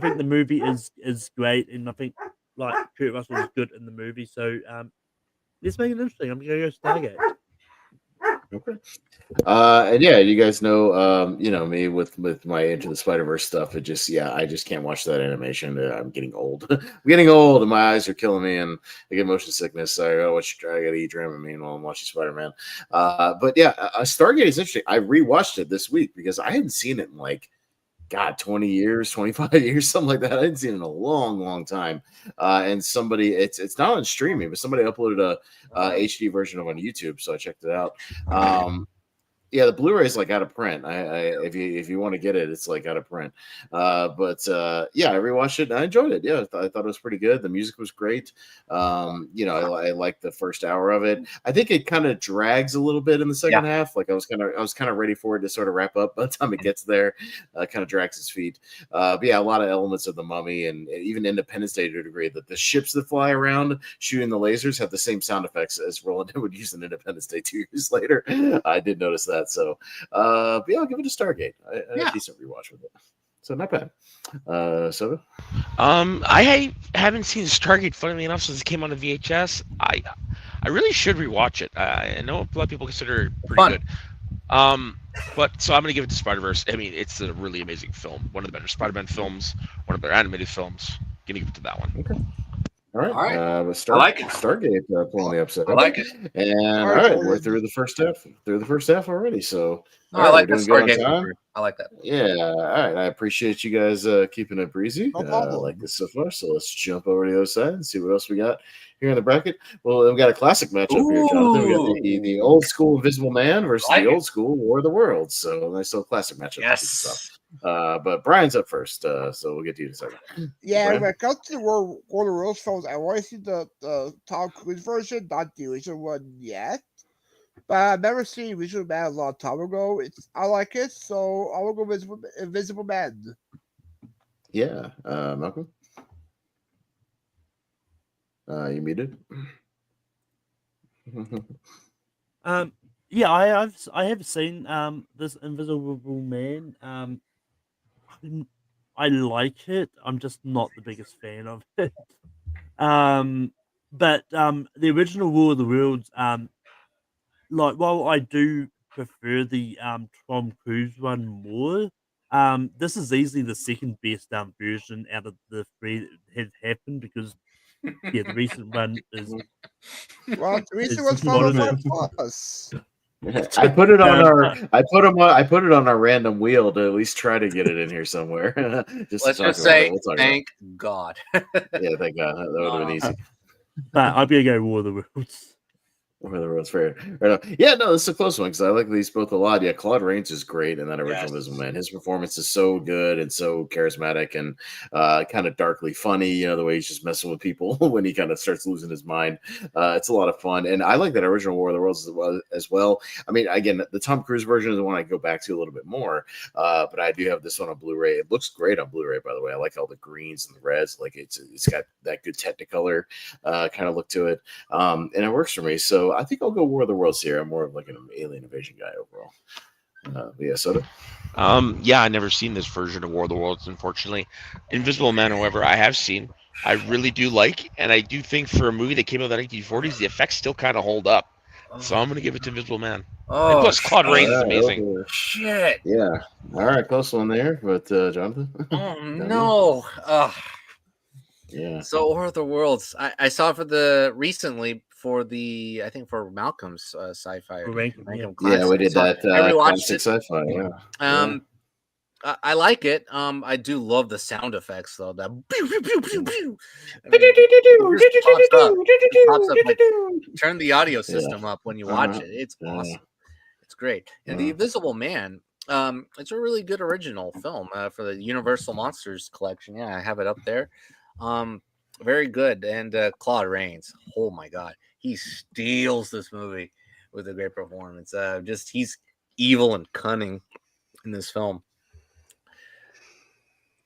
think the movie is great, and I think like Kurt Russell is good in the movie. So let's make it interesting. I'm gonna go Stargate. Okay. And yeah, you guys know, me with my Into the Spider-Verse stuff. I just can't watch that animation. I'm getting old. I'm getting old, and my eyes are killing me, and I get motion sickness. So I gotta eat Dramamine while I'm watching Spider-Man. But yeah, Stargate is interesting. I rewatched it this week because I hadn't seen it in like 20 years, 25 years, something like that. I hadn't seen it in a long, long time. And somebody, it's not on streaming, but somebody uploaded a HD version of it on YouTube, so I checked it out. Yeah, the Blu-ray is like out of print. If you want to get it, it's like out of print. But yeah, I rewatched it and I enjoyed it. Yeah, I thought it was pretty good. The music was great. I liked the first hour of it. I think it kind of drags a little bit in the second half. Like I was kind of ready for it to sort of wrap up. By the time it gets there, kind of drags its feet. But yeah, a lot of elements of the Mummy and even Independence Day to a degree. That the ships that fly around shooting the lasers have the same sound effects as Roland would use in Independence Day 2 years later. I did notice that. So, but yeah, I'll give it a Stargate. I had a decent rewatch with it, so not bad. Soda? I haven't seen Stargate, funnily enough, since it came on the VHS. I really should rewatch it. I know a lot of people consider it pretty good. But so I'm gonna give it to Spider-Verse. I mean, it's a really amazing film. One of the better Spider-Man films. One of their animated films. Gonna give it to that one. Okay. All right. All right. I like it. Stargate pulling the upset. I like it. And all right, we're through the first half. Already. So No, all I right, like we're the doing good on Stargate. time. I like that. Yeah. All right. I appreciate you guys keeping it breezy. No problem. Like this so far. So let's jump over to the other side and see what else we got here in the bracket. Well, we've got a classic matchup here, Jonathan. We got the old school Invisible Man versus the old school War of the Worlds. So nice little classic matchup. Yes. But Brian's up first, so we'll get to you in a second. Yeah, Brian? when it comes to the War of the Worlds films, I want to see the Tom Cruise version, not the original one yet. But I've never seen Invisible Man a long time ago. I like it, so I will go with Invisible Man. Yeah, Malcolm. You muted. Yeah, I have seen this Invisible Man. I like it. I'm just not the biggest fan of it. But the original War of the Worlds, like while I do prefer the Tom Cruise one more, this is easily the second best version out of the three that has happened because the recent one is. Well, the recent one's one of 505 it. plus. I put it on I put it on our random wheel to at least try to get it in here somewhere. Let's just say thank God. Yeah, thank God. That would have been easy. But I'm gonna go War of the Worlds. War of the Worlds fair. Right. Yeah, no, this is a close one because I like these both a lot. Yeah, Claude Rains is great in that original Invisible Man. His performance is so good and so charismatic and kind of darkly funny. You know, the way he's just messing with people when he kind of starts losing his mind. It's a lot of fun, and I like that original War of the Worlds as well. I mean, again, the Tom Cruise version is the one I go back to a little bit more, but I do have this one on Blu-ray. It looks great on Blu-ray, by the way. I like all the greens and the reds. Like it's got that good Technicolor kind of look to it, and it works for me. So I think I'll go War of the Worlds here. I'm more of like an alien invasion guy overall. Yeah, Soda. Yeah, I never seen this version of War of the Worlds, unfortunately. Invisible Man, however, I have seen. I really do like, and I do think for a movie that came out in the 1940s, the effects still kind of hold up. So I'm going to give it to Invisible Man. And plus, Claude Rains is amazing. Shit. Yeah. All right, close one there. But Jonathan? Oh, no. Yeah. So War of the Worlds, I saw recently for I think for Malcolm's sci-fi. Yeah, we did that. I rewatched it. Sci-fi. Yeah. I like it. I do love the sound effects though. That pew, pew, pew, pew, pew. Pops up like, turn the audio system up when you watch it. It's awesome. It's great. And the Invisible Man, it's a really good original film for the Universal Monsters collection. Yeah, I have it up there. Very good. And Claude Rains, oh my God, he steals this movie with a great performance. He's evil and cunning in this film.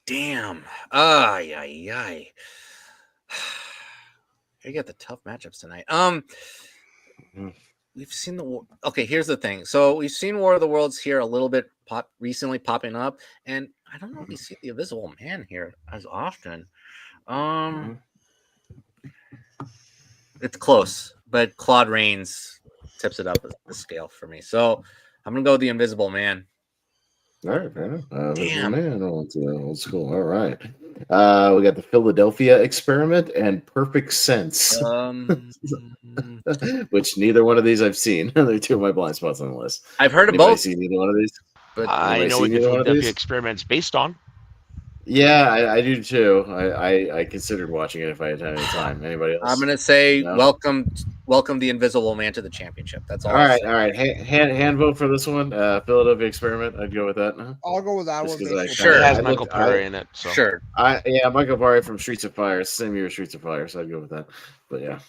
Damn. I got the tough matchups tonight. We've seen okay, here's the thing. So we've seen War of the Worlds here a little bit recently popping up, and I don't know if we see the Invisible Man here as often. It's close, but Claude Rains tips it up the scale for me. So I'm gonna go with the Invisible Man. All right, fair enough. Damn. Man, old school. All right. We got the Philadelphia Experiment and Perfect Sense, which neither one of these I've seen. They're two of my blind spots on the list. I've heard of both. Seen either one of these? But I know what the Philadelphia Experiment's based on. Yeah, I do too. I considered watching it if I had any time. Anybody else? I'm gonna say welcome the Invisible Man to the championship. That's all. All right. Hand vote for this one. Philadelphia Experiment. I'd go with that. I'll go with that one. Sure, it has Michael Paré in it. So. Sure. Michael Paré from Streets of Fire. Same year as Streets of Fire, so I'd go with that. But yeah.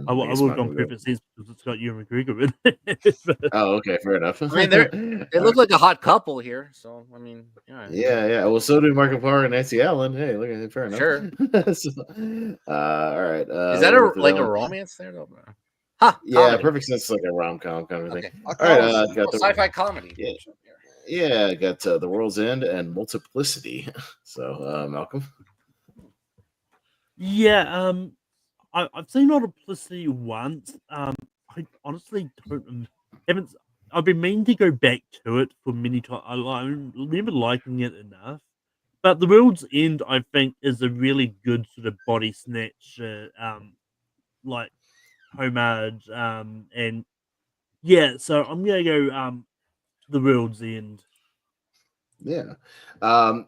I would have gone Perfect Sense because it's got Ewan McGregor in it. Oh, okay, fair enough. I mean, they look like a hot couple here. So I mean, yeah. Well, so do Michael Parr and Nancy Allen. Hey, look at it. Fair enough. Sure. All right. Is that a romance there though? Huh? Yeah, comedy. Perfect Sense is like a rom-com kind of thing. Okay. All right. Got the sci-fi comedy. Yeah. Got The World's End and Multiplicity. So, Malcolm. Yeah. I've seen Multiplicity once. I honestly haven't. I've been meaning to go back to it for many times. I remember liking it enough, But The World's End, I think, is a really good sort of body snatch, like homage, and yeah. So I'm gonna go The World's End. Yeah.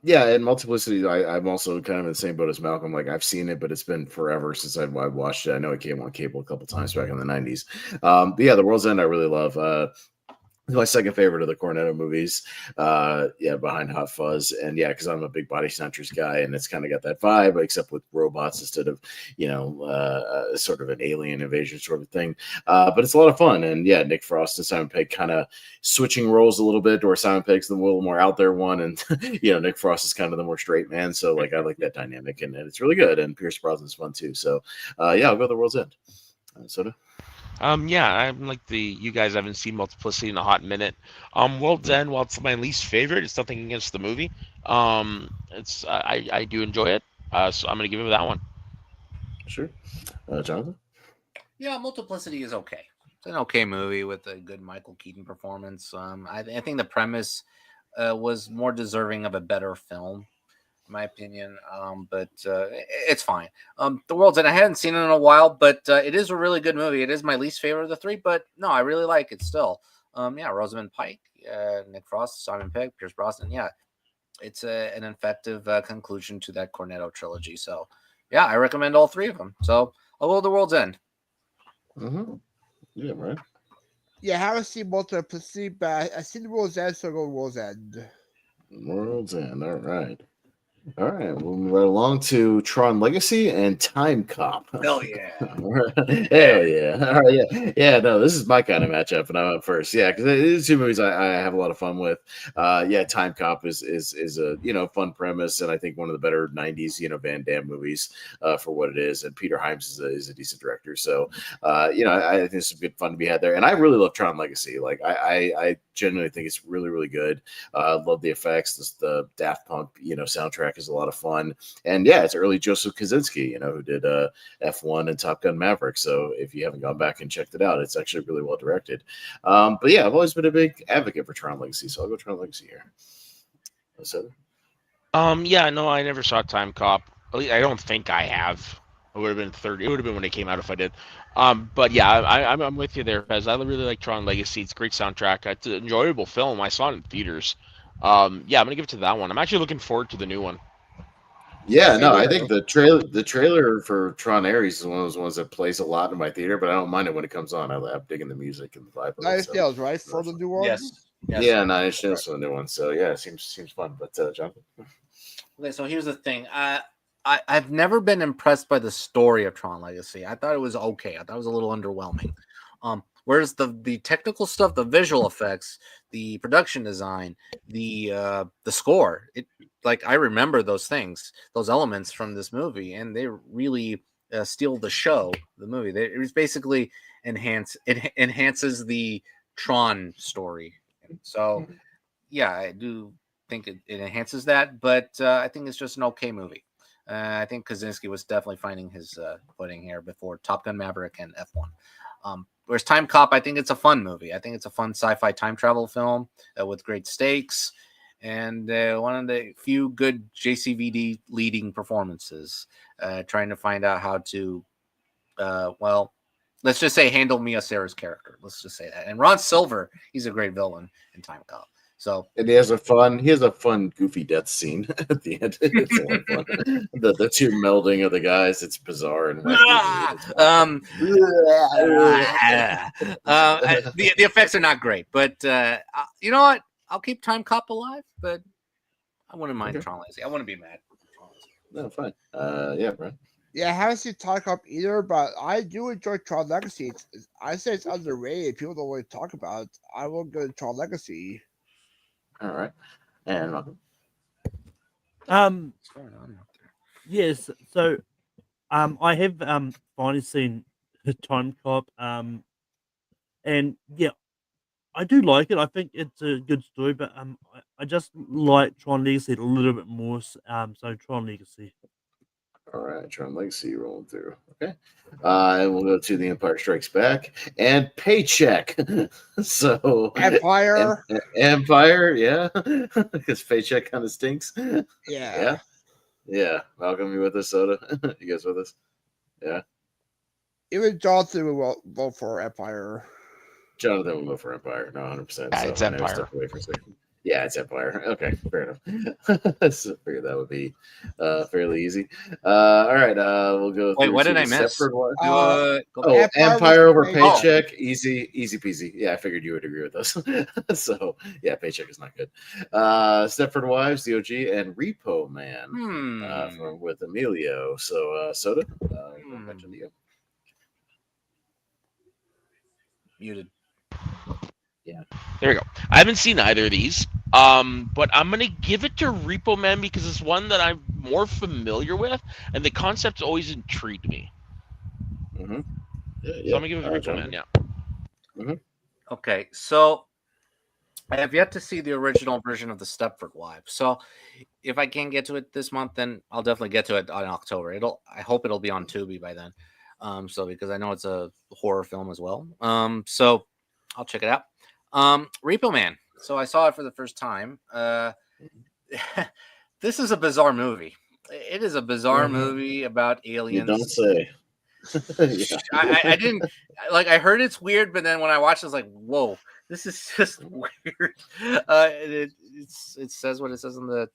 Yeah, and Multiplicity, I'm also kind of in the same boat as Malcolm. Like, I've seen it, but it's been forever since I've watched it. I know it came on cable a couple times back in the 90s. But yeah, The World's End I really love. It's my second favorite of the Cornetto movies. Yeah, behind Hot Fuzz. And yeah, because I'm a big body snatchers guy, and it's kind of got that vibe, except with robots instead of, sort of an alien invasion sort of thing. But it's a lot of fun. And yeah, Nick Frost and Simon Pegg kind of switching roles a little bit, or Simon Pegg's the little more out there one, and Nick Frost is kind of the more straight man. So like I like that dynamic, and it's really good. And Pierce Brosnan's fun too. So yeah, I'll go The World's End. Soda. Yeah, I'm like you guys haven't seen Multiplicity in a hot minute. World's End, while it's my least favorite, it's nothing against the movie. It's I do enjoy it. So I'm gonna give it that one. Sure. Jonathan? Yeah, Multiplicity is okay. It's an okay movie with a good Michael Keaton performance. I think the premise was more deserving of a better film, in my opinion. But it's fine. The World's End, I hadn't seen it in a while, but it is a really good movie. It is my least favorite of the three, but no, I really like it still. Yeah, Rosamund Pike, Nick Frost, Simon Pegg, Pierce Brosnan. Yeah, it's an effective conclusion to that Cornetto trilogy. So yeah, I recommend all three of them. So I'll go The World's End. Mm-hmm. Yeah, right. Yeah, I haven't seen Multiplicity, but I seen The World's End, so I'll go World's End. World's End. All right. All right, we'll move right along to Tron Legacy and Time Cop. Hell yeah. Hell yeah. All right, yeah. No, this is my kind of matchup, and I'm up first. Yeah, because these two movies I have a lot of fun with. Yeah, Time Cop is a fun premise, and I think one of the better '90s Van Damme movies for what it is. And Peter Hyams is a decent director, so I think it's some good fun to be had there. And I really love Tron Legacy. Like I genuinely think it's really really good. Love the effects, the Daft Punk soundtrack is a lot of fun, and yeah, it's early Joseph Kosinski, who did F1 and Top Gun Maverick. So if you haven't gone back and checked it out, it's actually really well directed. But yeah, I've always been a big advocate for Tron Legacy, so I'll go Tron Legacy here. So, Yeah, no, I never saw Time Cop. At least I don't think I have. It would have been 30. It would have been when it came out if I did. But yeah, I'm with you there, Pez. I really like Tron Legacy. It's a great soundtrack. It's an enjoyable film. I saw it in theaters. Yeah, I'm gonna give it to that one. I'm actually looking forward to the new one. yeah, no, I think the trailer for Tron Ares is one of those ones that plays a lot in my theater, but I don't mind it when it comes on. I'm digging the music and the vibe. Nice So, Tales, right? For the new one? Yes. yeah, Nine Inch Nails for the new one. So yeah, it seems fun. But Jonathan. Okay, so here's the thing. I've never been impressed by the story of Tron Legacy. I thought it was okay. I thought it was a little underwhelming. Whereas the technical stuff, the visual effects, the production design, the score, I remember those things, those elements from this movie, and they really steal the show. The movie, it was basically enhances the Tron story. So yeah, I do think it enhances that, but I think it's just an okay movie. I think Kosinski was definitely finding his footing here before Top Gun Maverick and F1. Whereas Time Cop, I think it's a fun movie. I think it's a fun sci-fi time travel film with great stakes and one of the few good JCVD leading performances, trying to find out how to, let's just say handle Mia Sarah's character. Let's just say that. And Ron Silver, he's a great villain in Time Cop. So, and he has a fun, goofy death scene at the end. It's a lot of fun. The two melding of the guys, it's bizarre and the effects are not great, but you know what? I'll keep Time Cop alive, but I wouldn't mind Tron Legacy. I wouldn't be mad. No, fine. Yeah, right. Yeah, I haven't seen Time Cop either, but I do enjoy Tron Legacy. I say it's underrated. People don't really talk about it. I will go to Tron Legacy. All right. And Malcolm. What's going on out there? Yes, so I have finally seen Time Cop, and yeah, I do like it. I think it's a good story, but I just like Tron Legacy a little bit more. So Tron Legacy. All right, Tron Legacy rolling through. Okay. And we'll go to The Empire Strikes Back and Paycheck. So Empire. Empire, yeah. Because Paycheck kind of stinks. Yeah. Yeah. Malcolm, you with us, Soda? You guys with us? Yeah. Even Johnson will vote for Empire. Jonathan will go for Empire. No, 100%. Yeah, So it's I know he Empire. stepped away for a second. Yeah, it's Empire. Okay, fair enough. So I figured that would be fairly easy. All right, we'll go Wait, through what to did I the miss? Stepford one. Go Oh, back. Empire over Paycheck. Paycheck. Easy peasy. Yeah, I figured you would agree with us. So yeah, Paycheck is not good. Stepford Wives, the OG, and Repo Man with Emilio. So Soda, we'll mention to you. Muted. Yeah. There we go. I haven't seen either of these, but I'm gonna give it to Repo Man because it's one that I'm more familiar with, and the concept's always intrigued me. Mm-hmm. Yeah. So I'm gonna give it to Repo Jonathan? Man. Yeah. Mm-hmm. Okay, so I have yet to see the original version of the Stepford Wives. So if I can get to it this month, then I'll definitely get to it in October. I hope it'll be on Tubi by then. So because I know it's a horror film as well. So I'll check it out. Repo Man. So I saw it for the first time. This is a bizarre movie. It is a bizarre movie about aliens. You don't say. Yeah. I didn't like. I heard it's weird, but then when I watched, it, I was like, "Whoa, this is just weird." It says what it says on the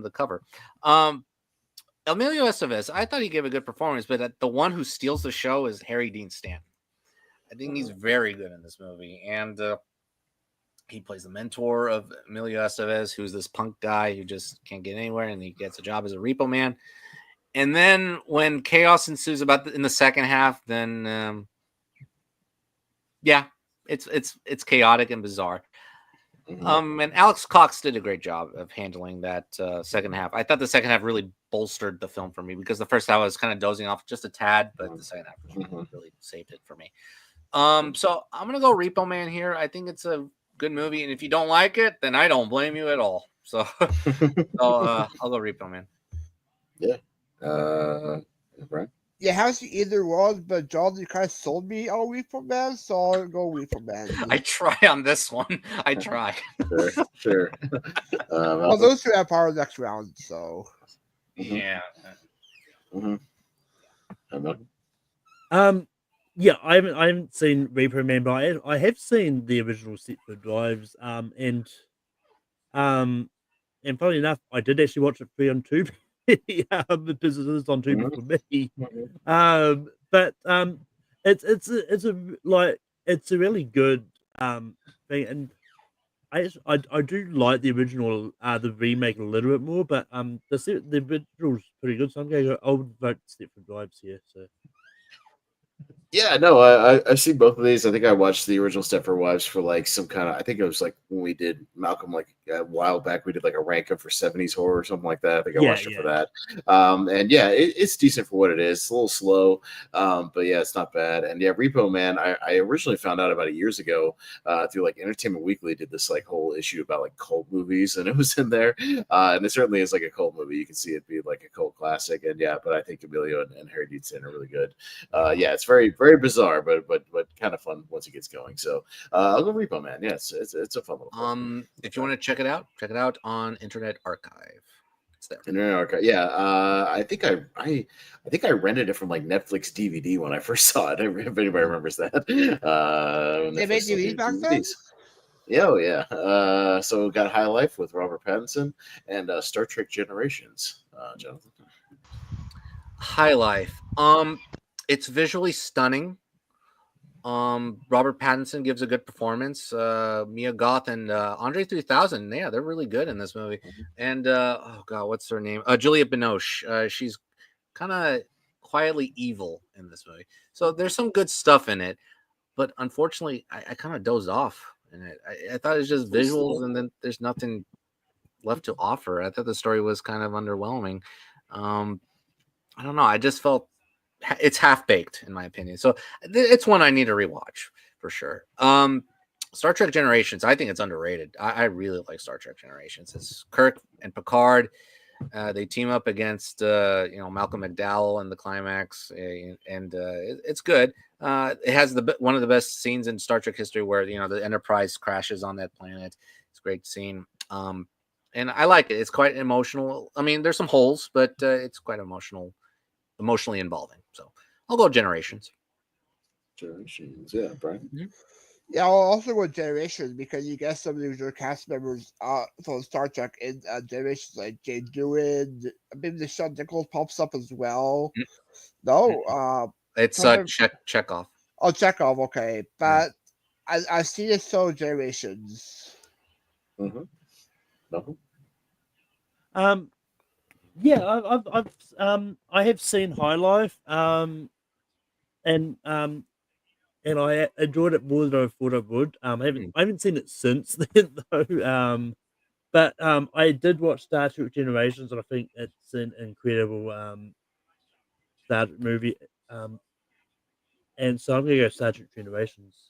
cover. Emilio Estevez, I thought he gave a good performance, but the one who steals the show is Harry Dean Stanton. I think he's very good in this movie, and he plays the mentor of Emilio Estevez, who's this punk guy who just can't get anywhere, and he gets a job as a repo man. And then when chaos ensues in the second half, then it's chaotic and bizarre. And Alex Cox did a great job of handling that second half. I thought the second half really bolstered the film for me because the first half I was kind of dozing off just a tad, but the second half really saved it for me. So I'm gonna go Repo Man here. I think it's a good movie, and if you don't like it, then I don't blame you at all. So, I'll go Repo Man. Yeah. Right. Yeah, haven't seen either one, but John, you kind of sold me on Repo Man, so I'll go Repo Man. I try on this one. I try. Sure. Well, those two have power next round, so. Yeah. Yeah, I haven't seen Repo Man, but I have seen the original Stepford Wives, and funny enough, I did actually watch it free on Tubi. Because it is on Tubi for me. But it's a really good thing, and I do like the original the remake a little bit more, but the original's pretty good. So I'm going to go. I would vote Stepford Wives here. So. Yeah, no, I've seen both of these. I think I watched the original Stepford Wives for like some kind of. I think it was like when we did Malcolm like a while back. We did like a rank up for 70s horror or something like that. I think I watched it for that. And yeah, it's decent for what it is. It's a little slow, but yeah, it's not bad. And yeah, Repo Man. I originally found out about it years ago through like Entertainment Weekly did this like whole issue about like cult movies, and it was in there. And it certainly is like a cult movie. You can see it be like a cult classic. And yeah, but I think Emilio and Harry Dean Stanton are really good. Yeah, it's very bizarre, but kind of fun once it gets going. So I'll go Repo Man. Yes, it's a fun little film. If you want to check it out on Internet Archive. It's there. Internet Archive. Yeah, I think I rented it from like Netflix DVD when I first saw it. If anybody remembers that. They made DVDs back then. Yeah, oh yeah. So we got High Life with Robert Pattinson and Star Trek Generations. Jonathan. High Life. It's visually stunning. Robert Pattinson gives a good performance. Mia Goth and Andre 3000, yeah, they're really good in this movie. And oh god, what's her name? Juliette Binoche. She's kind of quietly evil in this movie. So there's some good stuff in it, but unfortunately, I kind of dozed off in it. I thought it was just visuals, and then there's nothing left to offer. I thought the story was kind of underwhelming. I don't know. I just felt it's half baked in my opinion. So it's one I need to rewatch for sure. Star Trek Generations, I think it's underrated. I really like Star Trek Generations. It's Kirk and Picard. They team up against Malcolm McDowell in the climax, and it's good. It has one of the best scenes in Star Trek history, where the Enterprise crashes on that planet. It's a great scene, and I like it. It's quite emotional. I mean, there's some holes, but it's quite emotionally involving. So I'll go Generations. Generations, yeah, Brian. Mm-hmm. Yeah, I'll also go Generations because you get some of these cast members from Star Trek in Generations, like Jane Dewan. Maybe the Sean Nichols pops up as well. Mm-hmm. No, it's Chekhov. Oh, Chekhov, okay, but I see it so Generations. Mm-hmm. Yeah, I have seen High Life, and I enjoyed it more than I thought I would. I haven't seen it since then though. But I did watch Star Trek Generations, and I think it's an incredible Star Trek movie. And so I'm gonna go Star Trek Generations.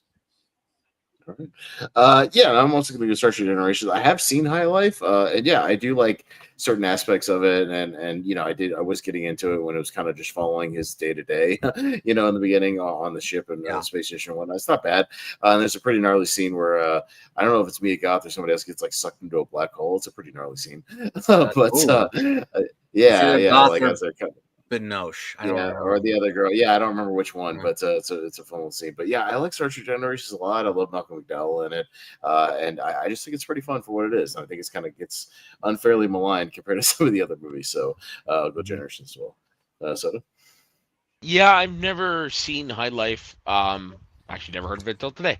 Yeah, I'm also going to go Star Trek Generations. I have seen High Life, and yeah, I do like certain aspects of it, and I was getting into it when it was kind of just following his day to day, in the beginning on the ship and the space station and whatnot. It's not bad. And there's a pretty gnarly scene where I don't know if it's Mia Goth or somebody else gets like sucked into a black hole. It's a pretty gnarly scene, yeah, like as they're kind of. Binoche. Or the other girl. Yeah, I don't remember which one, but it's a fun scene. But yeah, I like Star Trek Generations a lot. I love Malcolm McDowell in it, and I just think it's pretty fun for what it is. I think it's kind of gets unfairly maligned compared to some of the other movies. So I'll go Generations as well. Soda? Yeah, I've never seen High Life. Actually, never heard of it until today.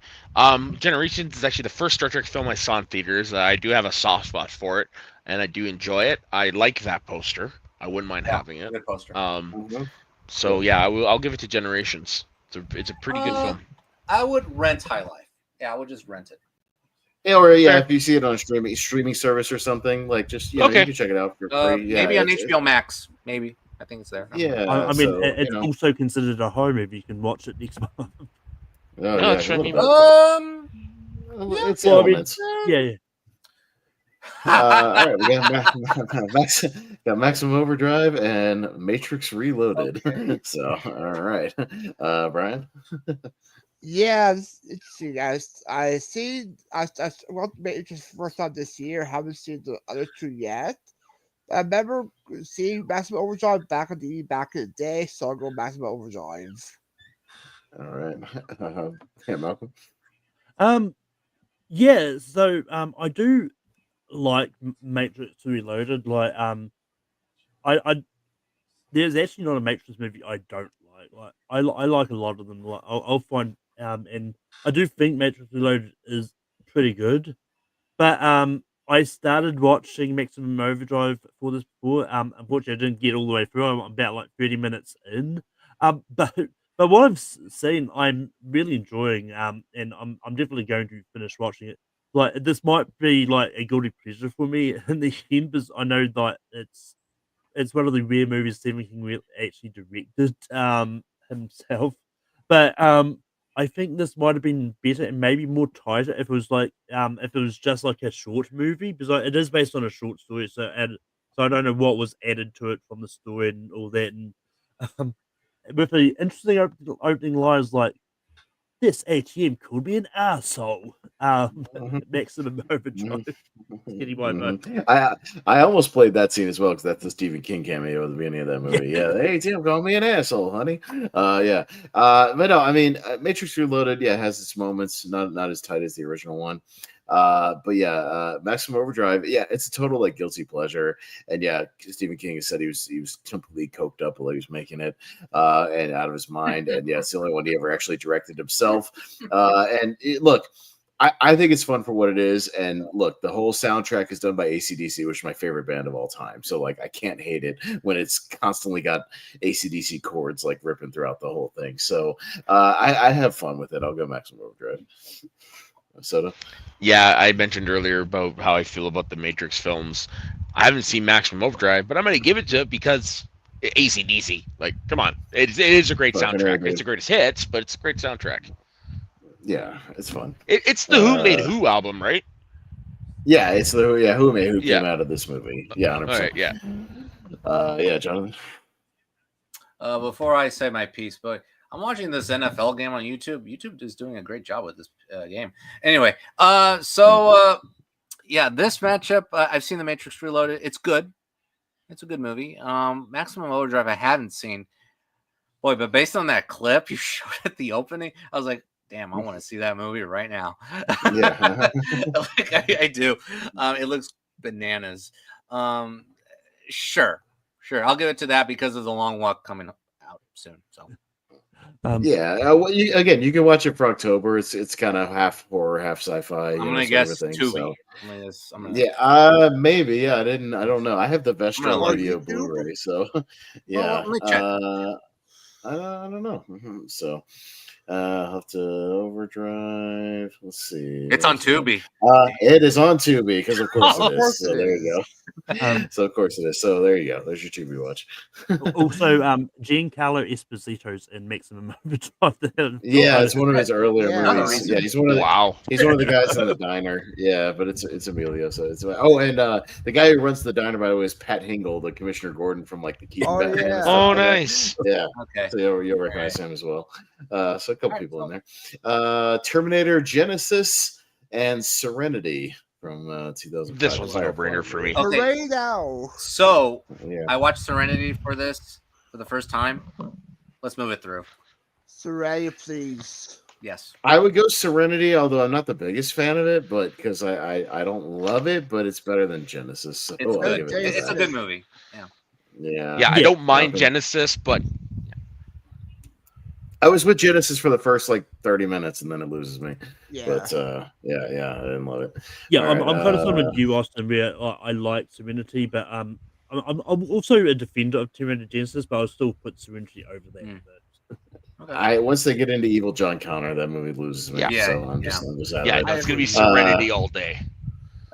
Generations is actually the first Star Trek film I saw in theaters. I do have a soft spot for it, and I do enjoy it. I like that poster. I wouldn't mind having it. Good poster. So yeah, I'll give it to Generations. It's a pretty good film. I would rent High Life. Yeah, I would just rent it. Yeah, or if you see it on a streaming service or something, like just you can check it out for free. Maybe on HBO Max. Maybe I think it's there. Yeah, I mean, it's also considered a home if you can watch it next month. It's elements. Yeah. All right, we got Maximum Overdrive and Matrix Reloaded. Okay. So, all right, Brian. Yeah, let's see, guys. I well, Matrix first time this year. Haven't seen the other two yet. I remember seeing Maximum Overdrive back in the day, so I'll go Maximum Overdrive. All right, yeah, Malcolm. Yeah. So, I do like Matrix Reloaded. Like, I there's actually not a Matrix movie I don't like. Like, I like a lot of them. Like, I'll find and I do think Matrix Reloaded is pretty good. But I started watching Maximum Overdrive for this before. Unfortunately, I didn't get all the way through. I'm about like 30 minutes in. But what I've seen, I'm really enjoying. And I'm definitely going to finish watching it. Like, this might be like a guilty pleasure for me in the end, because I know that it's one of the rare movies Stephen King actually directed himself. But I think this might have been better and maybe more tighter if it was like if it was just like a short movie, because it is based on a short story. So I don't know what was added to it from the story and all that. And with the interesting opening lines like, "This ATM could be an asshole." Maximum Overdrive. Getting my vote. I almost played that scene as well, because that's the Stephen King cameo at the beginning of that movie. Yeah, hey Tim, call me an asshole, honey. But no, I mean, Matrix Reloaded, has its moments, not as tight as the original one. But Maximum Overdrive, it's a total like guilty pleasure. And Stephen King has said he was completely coked up while he was making it, and out of his mind. And it's the only one he ever actually directed himself. Look, I think it's fun for what it is. And look, the whole soundtrack is done by AC/DC, which is my favorite band of all time. So like, I can't hate it when it's constantly got AC/DC chords like ripping throughout the whole thing. So I have fun with it. I'll go Maximum Overdrive. Soda? Yeah, I mentioned earlier about how I feel about the Matrix films. I haven't seen Maximum Overdrive, but I'm going to give it to it because AC/DC. Like, come on. It is a great soundtrack. It's the greatest hits, but it's a great soundtrack. Yeah, it's fun. It's the Who Made Who album, right? Yeah, it's the who Yeah. came out of this movie. Yeah, 100%. All right, yeah. Yeah, Jonathan. Before I say my piece, but I'm watching this NFL game on YouTube. YouTube is doing a great job with this game. Anyway, yeah, this matchup, I've seen The Matrix Reloaded. It's good. It's a good movie. Maximum Overdrive, I haven't seen. Boy, but based on that clip you showed at the opening, I was like, damn, I want to see that movie right now. Yeah. Like I do. It looks bananas. Sure. I'll give it to that because of The Long Walk coming out soon. So yeah. Well, you can watch it for October. It's kind of half horror, half sci-fi. I'm gonna guess Tubi. So. Maybe. Yeah, I don't know. I have the Vestron Video Blu-ray, so yeah. Well, let me check. I don't know. So I'll have to Overdrive. Let's see. It's on Tubi. It is on Tubi because of course it is. So there you go. So of course it is. So there you go. There's your Tubi watch. Also, Giancarlo Esposito's in Maximum Overdrive. Yeah, it's one of his earlier Yeah. movies. Yeah, he's one of the he's one of the guys in the diner. Yeah, but it's Emilio. So it's and the guy who runs the diner, by the way, is Pat Hingle, the Commissioner Gordon from like the Keaton Batman. yeah. and stuff Oh, like that. nice. Yeah. Okay. So you'll recognize him as well. So a couple people in there. Terminator Genesis and Serenity from 2005. This one's a no-brainer for me. Okay. Hooray now! So Yeah. I watched Serenity for the first time. Let's move it through. Serenity, please. Yes. I would go Serenity, although I'm not the biggest fan of it, but because I don't love it, but it's better than Genesis. So It's I'll good. give it It's a that. good movie. Yeah. Yeah. Yeah, I don't mind nothing. Genesis, but I was with Genesis for the first like 30 minutes, and then it loses me. Yeah. But yeah, I didn't love it. Yeah, All I'm right, kind of sort of you, Austin, where I like Serenity, but I'm also a defender of Terminator Genesis, but I'll still put Serenity over that. Okay. Once they get into Evil John Connor, that movie loses me. Yeah. So I'm just out yeah, of it. it's gonna be Serenity all day.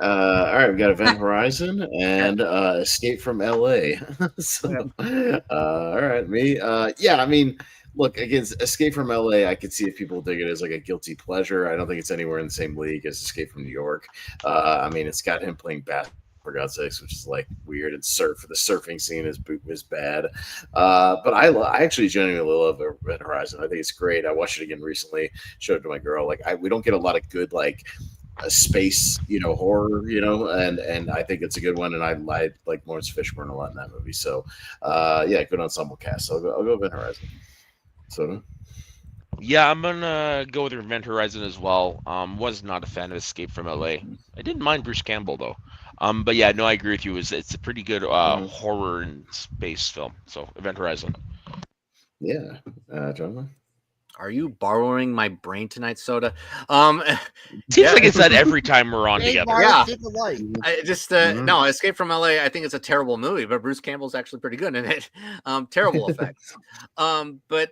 All right, we got Event Horizon and Escape from LA. So, all right, me. Yeah, I mean, look, against Escape from LA, I could see if people dig it as like a guilty pleasure. I don't think it's anywhere in the same league as Escape from New York. I mean, it's got him playing basketball, for God's sakes, which is like weird, and the surfing scene is bad. But I actually genuinely love Event Horizon. I think it's great. I watched it again recently. Showed it to my girl. Like we don't get a lot of good like a space, horror, and I think it's a good one. And I like Lawrence Fishburne a lot in that movie. So yeah, good ensemble cast. So I'll go Event Horizon. So Yeah, I'm gonna go with Event Horizon as well. Was not a fan of Escape from LA. I didn't mind Bruce Campbell though. But yeah, no, I agree with you. It's a pretty good horror and space film. So Event Horizon. yeah, Jonathan. Are you borrowing my brain tonight, Soda? Seems like it's that every time we're on together. Yeah. Think alike. I just no, Escape from LA. I think it's a terrible movie, but Bruce Campbell's actually pretty good in it. Terrible effects. But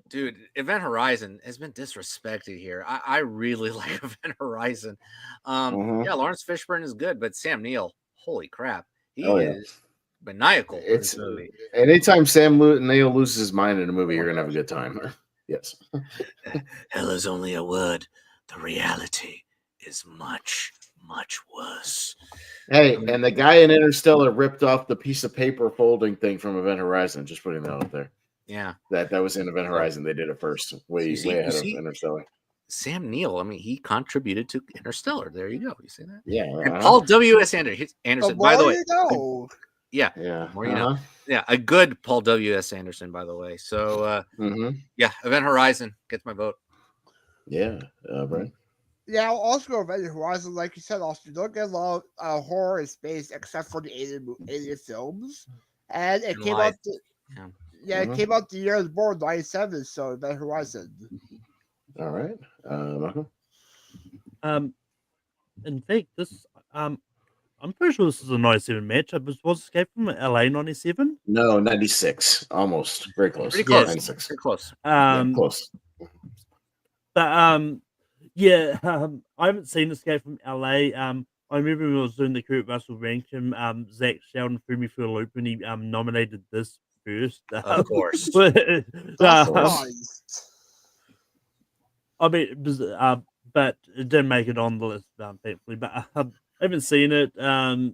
dude, Event Horizon has been disrespected here. I really like Event Horizon. Yeah, Lawrence Fishburne is good, but Sam Neill, holy crap, he is maniacal in this movie. Anytime Sam Neill loses his mind in a movie, you're gonna have a good time. Yes. Hell is only a word. The reality is much, much worse. Hey, and the guy in Interstellar ripped off the piece of paper folding thing from Event Horizon. Just putting that out there. Yeah, that was in Event Horizon. They did it first, way ahead of Interstellar. Sam Neill, I mean, he contributed to Interstellar. There you go. You see that? Yeah. And Paul W.S. Anderson, by the way. Yeah. More you know. Yeah, a good Paul W.S. Anderson, by the way. So, yeah, Event Horizon gets my vote. Yeah, Brian. Yeah, I'll also go Event Horizon. Like you said, also, you don't get a lot of horror in space except for the alien films. And it came out... it came out the year I was born, 97, so Event Horizon. All right. Michael? In fact, this... I'm pretty sure this is a 97 matchup. Was Escape from LA 97? No, 96. Almost. Very close. Pretty close. 96. Pretty close. Close. But yeah, I haven't seen Escape from LA. I remember when I was doing the Kurt Russell Rankin, Zach Sheldon threw me for a loop when he nominated this first. Of course. I mean, but it didn't make it on the list, thankfully. But haven't seen it. I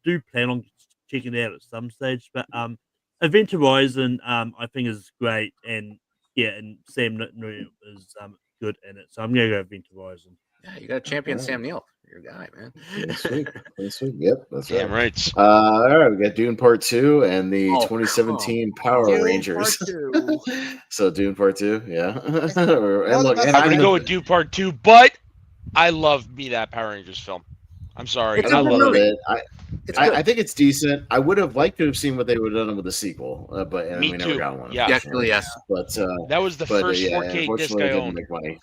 do plan on checking it out at some stage, but Event Horizon I think is great, and and Sam Neill is good in it, so I'm gonna go Event Horizon. Yeah, you got to champion Alright. Sam Neill. Your guy, man. Sweet. Sweet. Yep, that's Damn right. right. All right, we got Dune Part 2 and the Oh, 2017 come Power Dune Rangers. Part 2. So Dune Part 2, yeah. One of and look, the best and, I'm gonna and go the, with Dune Part 2, but I love me that Power Rangers film. I'm sorry, It's and a I good love movie. it. It's I good. think it's decent. I would have liked to have seen what they would have done with the sequel, but and Me we never too. got one. Yeah. Unfortunately. Yes. But that was the first yeah, 4K disc unfortunately, I it didn't owned. make money.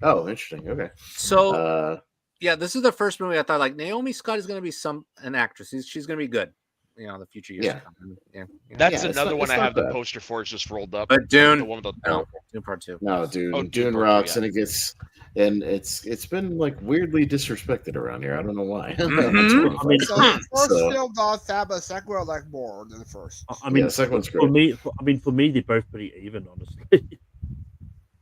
Oh, interesting. Okay. So yeah, this is the first movie I thought like Naomi Scott is going to be an actress. She's going to be good. You know, the future years. Yeah. To come. Yeah. That's Yeah, it's another not- one it's I not have the bad. poster for. It's just rolled up. But Dune, The one with the no, Dune Part 2. No, dude, Oh, Dune Dune Part 2, rocks, yeah. and it's been like weirdly disrespected around here. I don't know why. Mhm. I mean, So the first So- film not bad, but the second one I like more than the first. I mean, the second one's for great. me, for me, they're both pretty even, honestly.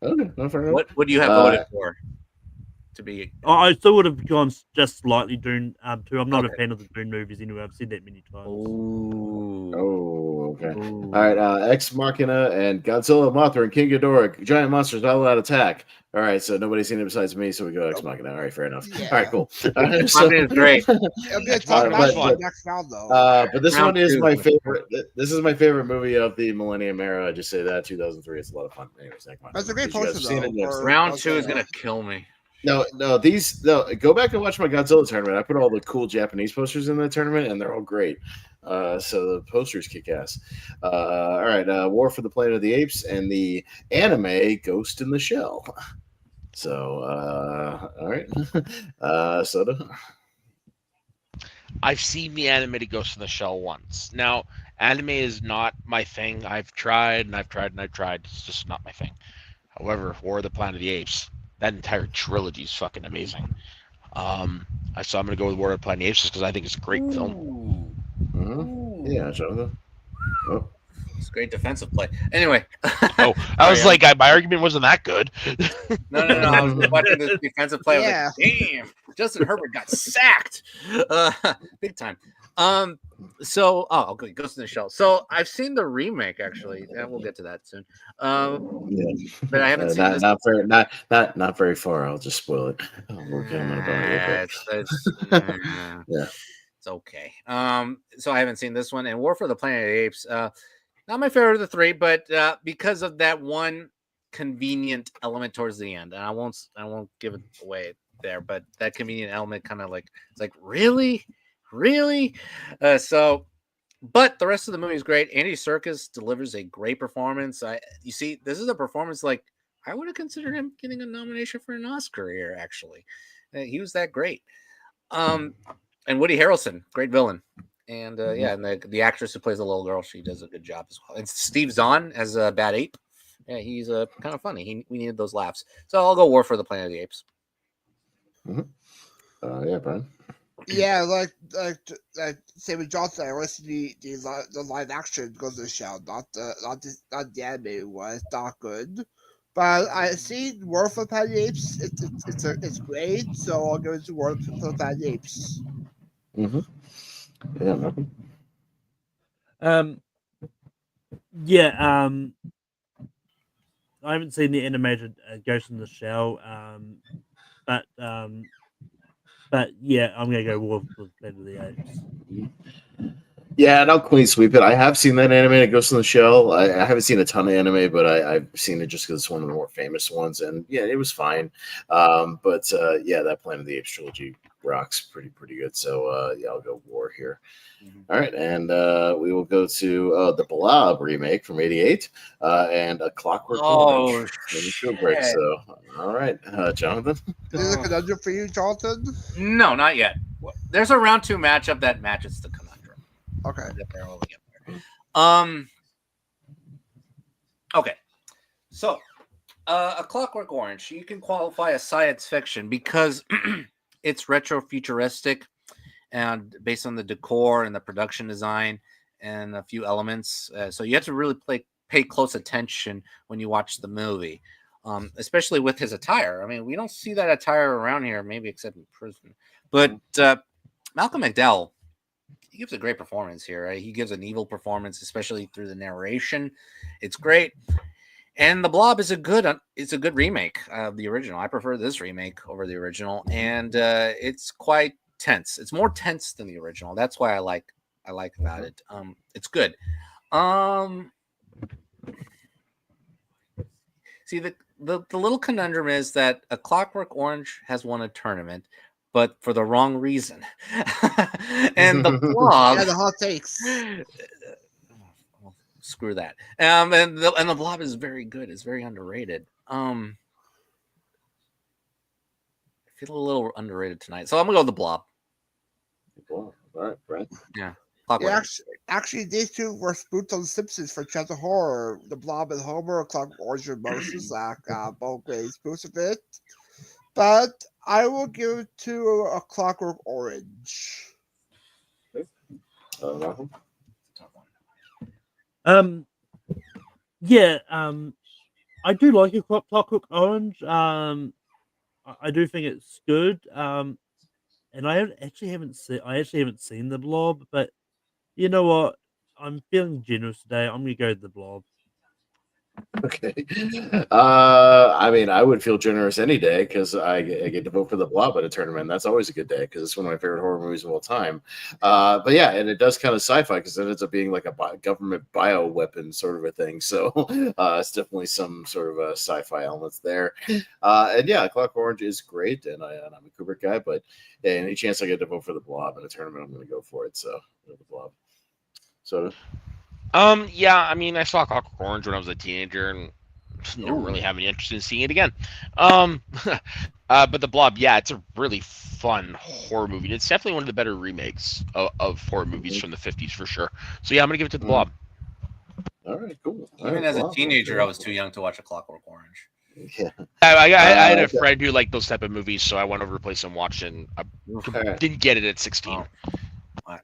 Okay, no, fair enough. What would you have voted for to be? I still would have gone just slightly Dune 2. I'm not a Okay. fan of the Dune movies anyway. I've seen that many times. Ooh. Oh, okay. Ooh. All right, Ex Machina and Godzilla, Mothra, and King Ghidorah, giant monsters not allowed attack. All right, so nobody's seen it besides me, so we go Ex Machina. All right, fair enough. Yeah. All right, cool. Ex Machina is great. It'll be a Ex tough Machina match was for fun. the next round, though. But this Round one is two. my favorite. This is my favorite movie of the Millennium Era. I just say that 2003. It's a lot of fun. Anyways, Ex Machina. That's a great Did you guys poster, have seen though. it? Yes. for Round 2 is Godzilla. going to kill me. No. Go back and watch my Godzilla tournament. I put all the cool Japanese posters in that tournament, and they're all great. So the posters kick ass. All right, War for the Planet of the Apes and the anime Ghost in the Shell. So, all right, Soda. I've seen the animated Ghost in the Shell once. Now, anime is not my thing. I've tried and I've tried and I've tried. It's just not my thing. However, War of the Planet of the Apes, that entire trilogy is fucking amazing. So I'm gonna go with War of the Planet of the Apes just because I think it's a great film. Ooh. Mm-hmm. Yeah, Jonathan. Oh. It's great defensive play. Anyway. Oh, I was like, my argument wasn't that good. No. I was watching the defensive play. Yeah. I was like, damn, Justin Herbert got sacked. Big time. Okay, Ghost in the Shell. So I've seen the remake actually. Yeah, we'll get to that soon. But I haven't seen this. Not very far. I'll just spoil it. We're coming up on it. Yeah. It's okay. So I haven't seen this one. And War for the Planet of the Apes. Not my favorite of the three, but because of that one convenient element towards the end, and I won't give it away there, but that convenient element kind of like it's like really. But the rest of the movie is great. Andy Serkis delivers a great performance. You see, this is a performance like I would have considered him getting a nomination for an Oscar here. Actually, he was that great. And Woody Harrelson, great villain. And and the actress who plays the little girl, she does a good job as well. And Steve Zahn as a bad ape. Yeah, he's kind of funny. We needed those laughs. So I'll go War for the Planet of the Apes. Mm-hmm. Yeah, Brian. Yeah, like same with Johnson. I watched the live action Ghost in the Shell, not the animated one. It's not good. But I see War for the Planet of the Apes. It's great. So I'll go to War for the Planet of the Apes. Mm-hmm. Yeah. Malcolm? I haven't seen the animated Ghost in the Shell, but yeah, I'm gonna go War for the Planet of the Apes. Yeah, and I'll clean sweep it. I have seen that animated Ghost in the Shell. I haven't seen a ton of anime, but I've seen it just because it's one of the more famous ones, and yeah, it was fine. But that Planet of the Apes trilogy rocks pretty good. So yeah, I'll go War here. All right, and we will go to the Blob remake from '88 and A Clockwork Orange. Break. So, all right, Jonathan. Is this a conundrum for you, Jonathan? No, not yet. There's a round 2 matchup that matches the conundrum. Okay. We'll get there when we get there. Okay. So, A Clockwork Orange, you can qualify as science fiction because it's retro futuristic and based on the decor and the production design and a few elements. So you have to really pay close attention when you watch the movie. especially with his attire. I mean, we don't see that attire around here, maybe except in prison. But Malcolm McDowell, he gives a great performance here. Right? He gives an evil performance, especially through the narration. It's great. And The Blob is a good remake of the original. I prefer this remake over the original, and it's quite tense. It's more tense than the original. That's why I like about it. It's good. See, the little conundrum is that A Clockwork Orange has won a tournament, but for the wrong reason. And The Blob, Yeah, the hot takes. Screw that. And the Blob is very good. It's very underrated. I feel a little underrated tonight, so I'm gonna go with The Blob. Cool. All right, Brad. Yeah. Yeah, actually, these two were spoofed on The Simpsons for Chance of Horror. The Blob and Homer, Clockwork Orange and Moses, both great spoofs of it. But I will give it to A Clockwork Orange. Malcolm? Yeah, I do like a Clockwork Orange. I do think it's good. And I actually haven't seen The Blob, but you know what? I'm feeling generous today. I'm gonna go with The Blob. Okay. I mean, I would feel generous any day because I get to vote for The Blob at a tournament. That's always a good day because it's one of my favorite horror movies of all time. But yeah, and it does kind of sci-fi because it ends up being like a government bioweapon sort of a thing. So it's definitely some sort of sci-fi elements there. And yeah, Clockwork Orange is great, and I'm a Kubrick guy. But yeah, any chance I get to vote for The Blob in a tournament, I'm going to go for it. So The Blob. So. Yeah, I mean, I saw Clockwork Orange when I was a teenager and never really have any interest in seeing it again. But The Blob, yeah, it's a really fun horror movie. And it's definitely one of the better remakes of horror movies from the 50s for sure. So yeah, I'm gonna give it to The Blob. All right, cool. Even as a teenager, I was too young to watch A Clockwork Orange. Yeah, I had a friend who liked those type of movies, so I went over to place and watched it. And I didn't get it at 16.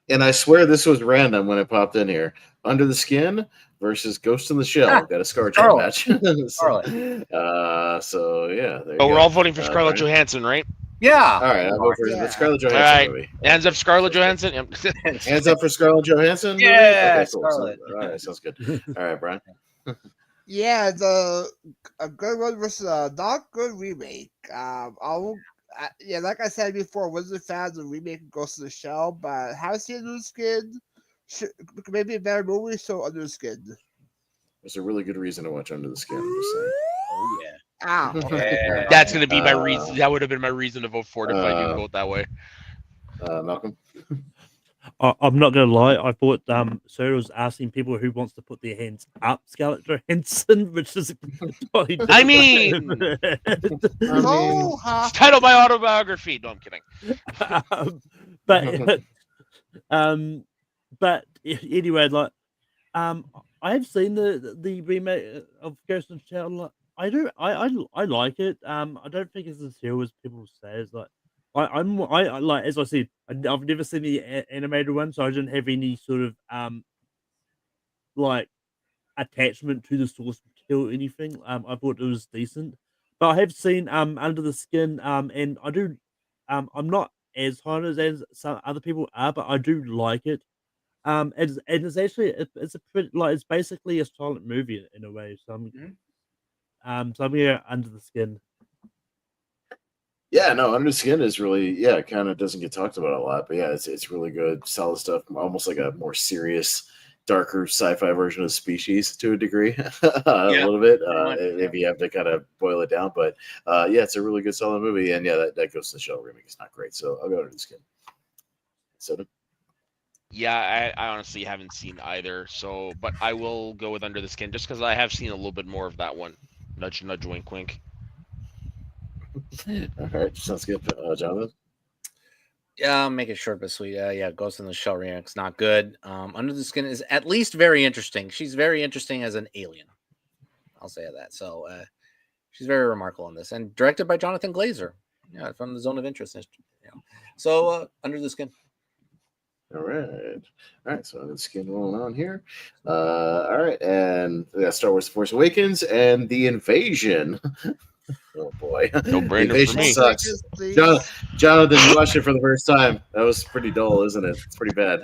And I swear this was random when it popped in here. Under the Skin versus Ghost in the Shell. Got a ScarJo match. So yeah. We're all voting for Scarlett Johansson, right? Yeah. All right, I'll vote for the Scarlett Johansson movie. Hands up, Scarlett Johansson. Hands up for Scarlett Johansson. Yeah. Okay, cool. So, all right, sounds good. All right, Brian. Yeah, a good one versus a not good remake. Yeah, like I said before, wasn't a fan of the remake of Ghost in the Shell, but haven't seen Under the Skin. Maybe a better movie, so Under the Skin. There's a really good reason to watch Under the Skin. I'm just saying. Oh yeah. Yeah. That's gonna be my reason. That would have been my reason to vote for it if I didn't vote that way. Malcolm. I'm not gonna lie. I thought Sarah was asking people who wants to put their hands up Scarlett Johansson, which is. I mean, it's titled my autobiography. No, I'm kidding. But anyway, like, I have seen the remake of Ghost in the Shell. I like it. I don't think it's as serious as people say. It's like. I like, as I said, I've never seen the animated one, so I didn't have any sort of like attachment to the source material or anything. I thought it was decent, but I have seen Under the Skin, and I do. I'm not as high as some other people are, but I do like it. And it's actually it's a pretty, like, it's basically a silent movie in a way. So I'm here Under the Skin. Yeah, no, Under the Skin is really, kind of doesn't get talked about a lot, but yeah, it's really good, solid stuff. Almost like a more serious, darker sci-fi version of Species to a degree, a little bit, if you have to kind of boil it down. But yeah, it's a really good, solid movie, and yeah, that Ghost in the Shell remake is not great, so I'll go Under the Skin. So. Yeah, I honestly haven't seen either, so but I will go with Under the Skin just because I have seen a little bit more of that one. Nudge, nudge, wink, wink. All right, sounds good. Jonathan? Yeah, I'll make it short but sweet. Yeah, Ghost in the Shell remake's not good. Under the Skin is at least very interesting. She's very interesting as an alien. I'll say that. So she's very remarkable in this, and directed by Jonathan Glazer. Yeah, from the Zone of Interest. So Under the Skin. All right. So let's get rolling on here. All right, and we got Star Wars: The Force Awakens and The Invasion. Oh boy, No The brainer for Invasion me. sucks. Please. Jonathan, you watched it for the first time. That was pretty dull, isn't it? It's pretty bad.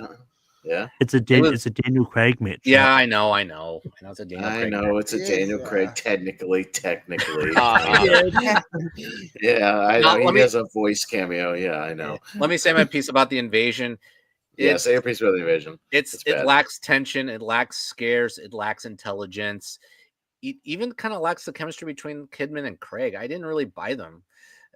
Yeah, It's a It was- it's a Daniel Craig match. Yeah, I know. It's a Daniel I Craig. know it's a It is, Daniel yeah. Craig. Technically. Uh-huh. Yeah, I Now, know he let me- has a voice cameo. Yeah, I know. Let me say my piece about the invasion. Yeah, It, say your piece about The Invasion. It's it bad. lacks tension. It lacks scares. It lacks intelligence. It even kind of lacks the chemistry between Kidman and Craig. I didn't really buy them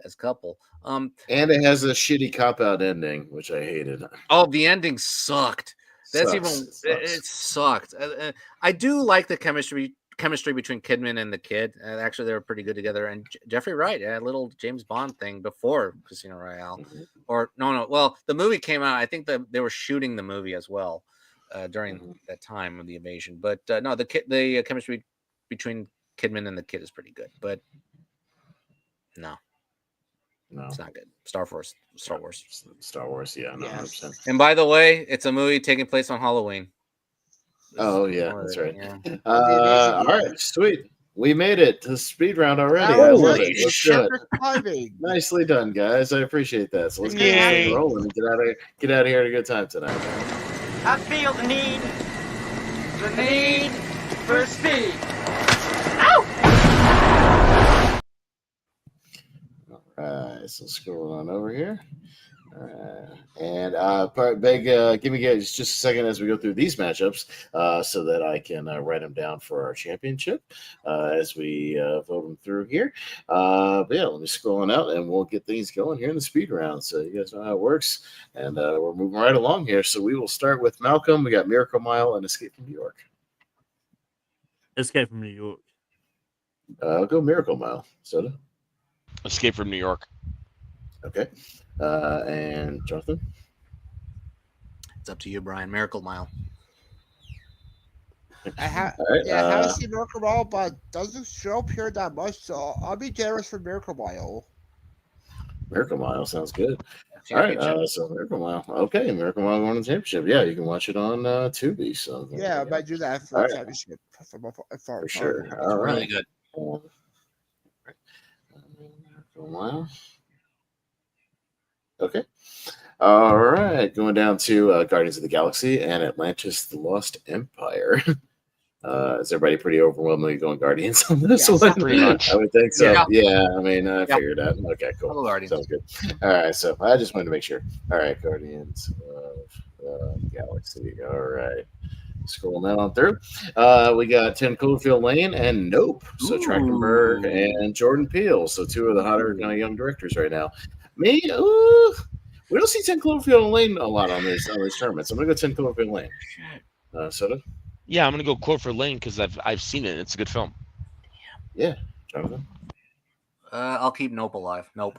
as a couple. And it has a shitty cop out ending, which I hated. Oh, the ending sucked. That's Sucks. it sucked. I do like the chemistry between Kidman and the kid. Actually, they were pretty good together. And Jeffrey Wright had a little James Bond thing before Casino Royale, or no. Well, the movie came out. I think they were shooting the movie as well during that time of the invasion. But no, the chemistry between Kidman and the kid is pretty good. But no, it's not good. Star Wars. Yeah, no, 100%. And by the way, it's a movie taking place on Halloween. Oh yeah, that's right. Yeah. All right, sweet. We made it to the speed round already. That I was love it. it. Let's do it. Perfect timing. Nicely done, guys. I appreciate that. So let's get this Yay. thing rolling and get out of here at a good time tonight. I feel the need for speed. All right, so scroll on over here. All right. And give me just a second as we go through these matchups so that I can write them down for our championship as we vote them through here. But yeah, let me scroll on out and we'll get things going here in the speed round. So you guys know how it works. And we're moving right along here. So we will start with Malcolm. We got Miracle Mile and Escape from New York. Escape from New York. I'll go Miracle Mile. Soda. Escape from New York. Okay. And Jonathan? It's up to you, Brian. Miracle Mile. I have seen Miracle Mile, but doesn't show up here that much, so I'll be generous for Miracle Mile. Miracle Mile sounds good. All right, so Miracle Mile. Okay, Miracle Mile won the championship. Yeah, you can watch it on Tubi. So Yeah, I might do that for the championship. For sure. It's All right. really good. Miracle Mile. Okay. All right. Going down to Guardians of the Galaxy and Atlantis: The Lost Empire. Is everybody pretty overwhelmingly going Guardians on this one? Pretty much. I would think so. Yeah. Yeah. I mean, I figured that. Okay, cool. Hello, Guardians. Sounds good. All right. So I just wanted to make sure. All right. Guardians of the Galaxy. All right. Scrolling down on through. We got 10 Cloverfield Lane and Nope. So Trachtenberg and Jordan Peele. So two of the hotter kind of young directors right now. Me, we don't see 10 Cloverfield Lane a lot on these tournaments. I'm gonna go 10 Cloverfield Lane. Soda? Yeah, I'm gonna go Cloverfield Lane because I've seen it. It's a good film. Yeah, Jonathan. I'll keep Nope alive. Nope.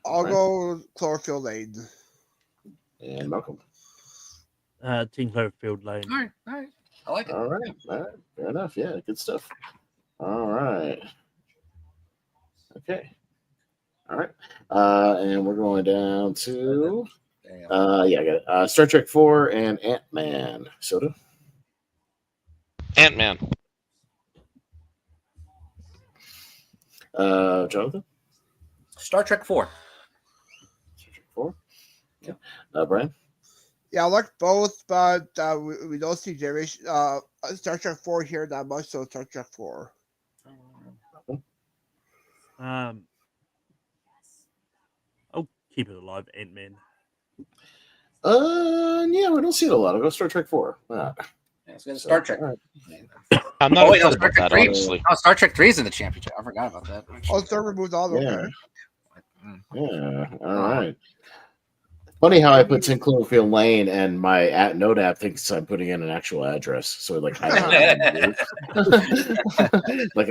I'll go Cloverfield Lane. And Malcolm. 10 Cloverfield Lane. All right. I like it. All right. Fair enough. Yeah, good stuff. All right. Okay. All right. And we're going down to I got it. Star Trek 4 and Ant-Man. Soda? Ant-Man. Jonathan? Star Trek 4. Star Trek 4. Yeah. Brian? Yeah, I like both, but we don't see generation Star Trek 4 here that much, so Star Trek 4. I'll keep it alive, Ant-Man. Yeah, we don't see it a lot. I'll go Star Trek 4. It's good. Star Trek. All right. I'm not wait, no, upset Star about Trek that, 3. honestly. Oh, Star Trek 3 is in the championship. I forgot about that. Oh, server moved on. Yeah. Okay. Yeah. All right. Funny how I put 10 Cloverfield Lane and my note app thinks I'm putting in an actual address. So like I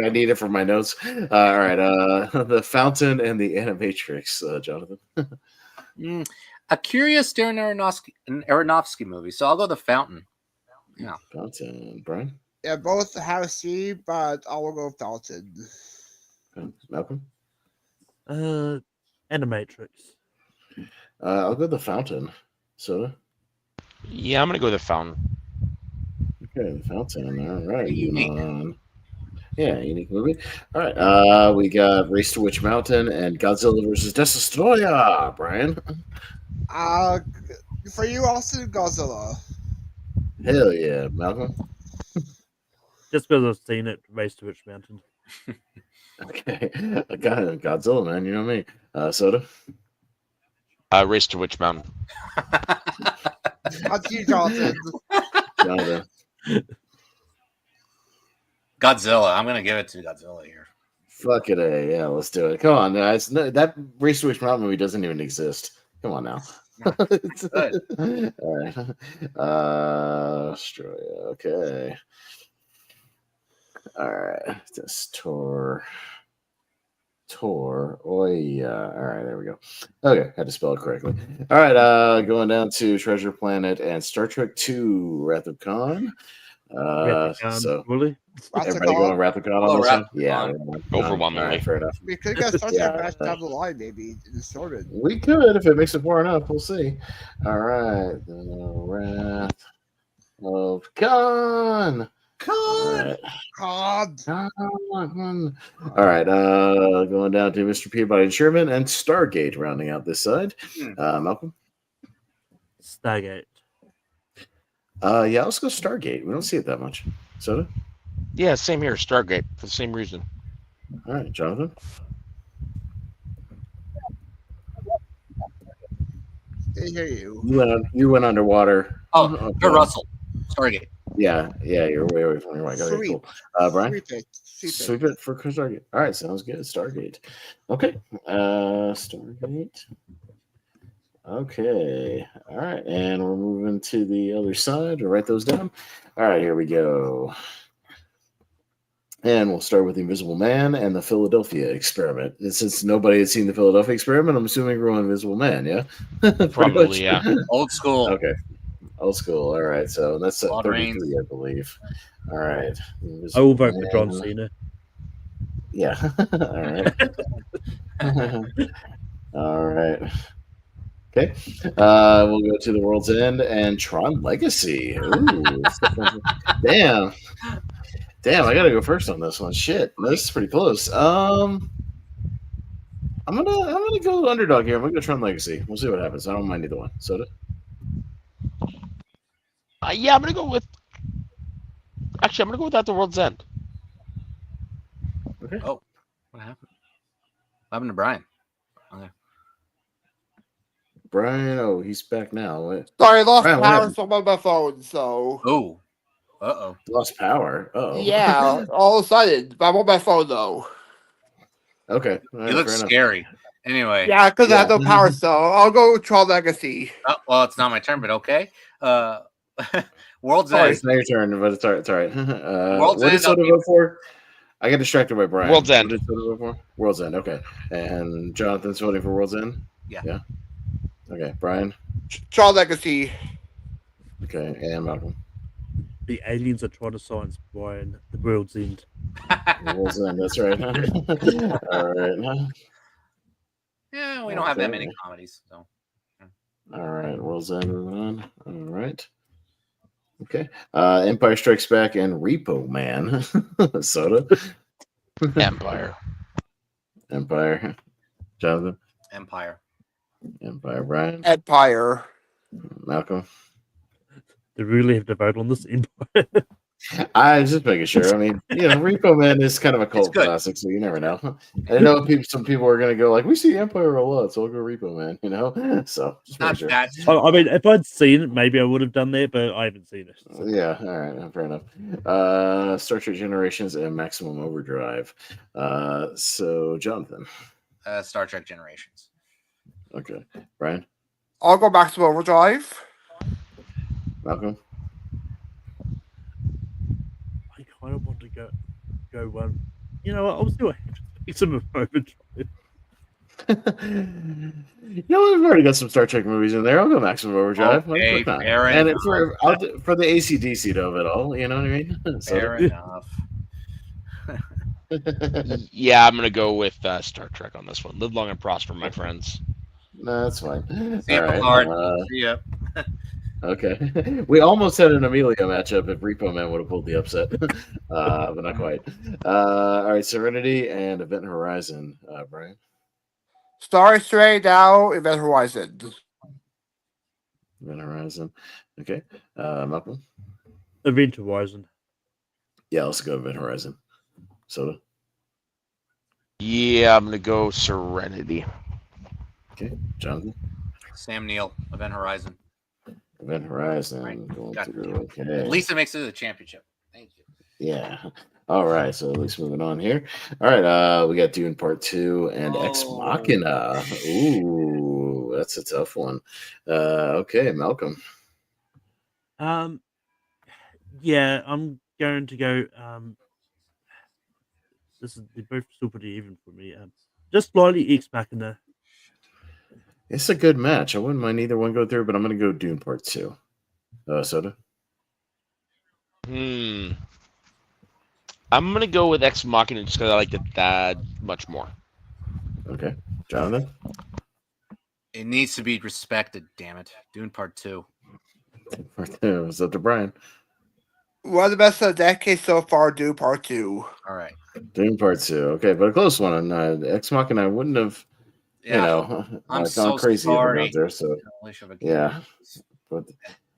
need it for my notes. All right. The Fountain and the Animatrix, Jonathan. A curious Darren Aronofsky movie. So I'll go The Fountain. Yeah. Fountain. Brian? Yeah, both have seen, but I will go Fountain. Malcolm? Animatrix. I'll go The Fountain. Soda. Yeah, I'm gonna go with the Fountain. Okay, the Fountain. All right, Unique. Yeah, unique movie. All right, we got Race to Witch Mountain and Godzilla versus Destroyer. Brian. For you, Austin, Godzilla. Hell yeah, Malcolm. Just because I've seen it, Race to Witch Mountain. Okay, Godzilla, man. You know me. Soda. Race to Witch Mountain. That's you, Jonathan. Jonathan. Godzilla. I'm gonna give it to Godzilla here. Fuck it, yeah, let's do it. Come on, guys. No, that Race to Witch Mountain movie doesn't even exist. Come on now. Good. All right. Australia. Okay. All right. This Tor. Oh yeah. All right, there we go. Okay, had to spell it correctly. All right, going down to Treasure Planet and Star Trek II: Wrath of Khan. So Really? everybody going Wrath of Khan on this one? Yeah, Overwhelmingly. All right, fair enough. We could get Star Trek back down the line, maybe. It sorted. We could if it makes it far enough. We'll see. All right, the Wrath of Khan. God. All right, going down to Mr. Peabody and Sherman and Stargate rounding out this side. Malcolm? Stargate. Yeah, let's go Stargate. We don't see it that much. Soda? Yeah, same here. Stargate for the same reason. All right, Jonathan? They hear you. You went underwater. Oh, Okay. Russell. Stargate. Yeah, you're way away from your mic. Okay, cool. Brian? Sweep it for Stargate. All right, sounds good. Stargate. Okay. Stargate. Okay. All right, and we're moving to the other side to write those down. All right, here we go. And we'll start with the Invisible Man and the Philadelphia Experiment. And since nobody had seen the Philadelphia Experiment, I'm assuming we're on Invisible Man, yeah? Probably, yeah. Old school. Okay. Old school. All right. So that's at Blood 33, I believe. All right. I will vote for John Cena. Yeah. All right. All right. Okay. We'll go to the World's End and Tron Legacy. Ooh. Damn. I gotta go first on this one. Shit. This is pretty close. I'm gonna go underdog here. I'm gonna go Tron Legacy. We'll see what happens. I don't mind either one. Soda? Yeah, I'm gonna go with. Actually, I'm gonna go with At the World's End. Okay. Oh, what happened? What happened to Brian? Okay. Brian, he's back now. What? Sorry, I lost Brian, what power happened? from my phone, so. Oh. Uh-oh. Lost power. Oh. Yeah, all of a sudden. But I'm on my phone, though. Okay. You look scary. Anyway. Yeah, because I have no power cell. I'll go with Tron Legacy. Oh, well, it's not my turn, but okay. World's Sorry, End. it's not your turn, but it's all right. It's all right. World's what did End, Soda vote for? I got distracted by Brian. World's End. What did Soda vote for? World's End. Okay. And Jonathan's voting for World's End? Yeah. Okay. Brian? Tron Legacy. Okay. And Malcolm? The aliens are trying to science Brian. The World's End. World's End. That's right. All right. Yeah, we don't have that many comedies, so. All right. World's End. Moving on. All right. Okay. Empire Strikes Back and Repo Man. Soda. Empire. Jonathan. Empire. Brian. Empire. Malcolm. They really have to vote on this Empire. I was just making sure. I mean, Repo Man is kind of a cult classic, so you never know. I know some people are going to go like, we see Empire a lot, so I'll go Repo Man, So just Not sure. that. I mean, if I'd seen it, maybe I would have done that, but I haven't seen it. So. Yeah, all right, fair enough. Star Trek Generations and Maximum Overdrive. So Jonathan. Star Trek Generations. Okay, Brian. I'll go Maximum Overdrive. Malcolm. I kind of want to go one. You know what? I'll see what happens. Maximum Overdrive. We've already got some Star Trek movies in there. I'll go Maximum Overdrive. Okay, fair and enough. for the AC/DC of it all, you know what I mean? Fair enough. Yeah, I'm gonna go with Star Trek on this one. Live long and prosper, my friends. No, that's fine. See you, All right, Picard. See ya. Okay. We almost had an Amelia matchup if Repo Man would have pulled the upset, but not quite. All right, Serenity and Event Horizon, Brian. Star Stray now, Event Horizon. Event Horizon. Okay. Malcolm. Event Horizon. Yeah, let's go Event Horizon. Soda. Yeah, I'm gonna go Serenity. Okay. Jonathan. Sam Neill, Event Horizon. Event Horizon. Right. Going Got through. it. Okay. At least it makes it to the championship. Thank you. Yeah. All right. So at least moving on here. All right. We got Dune Part 2 and Ex Machina. Ooh, that's a tough one. Okay, Malcolm. Yeah, I'm going to go. They're both still pretty even for me. Just slightly Ex Machina. It's a good match. I wouldn't mind either one go through, but I'm going to go Dune Part 2. Soda? I'm gonna go with Ex Machina just because I like it that much more. Okay. Jonathan? It needs to be respected, damn it. Dune Part 2. Part 2. It's up to Brian. One of the best of the decade so far, Do Part 2. All right. Dune Part 2. Okay, but a close one. Ex Machina, I wouldn't have, I'm gone so crazy if it sorry. got there. So, yeah. But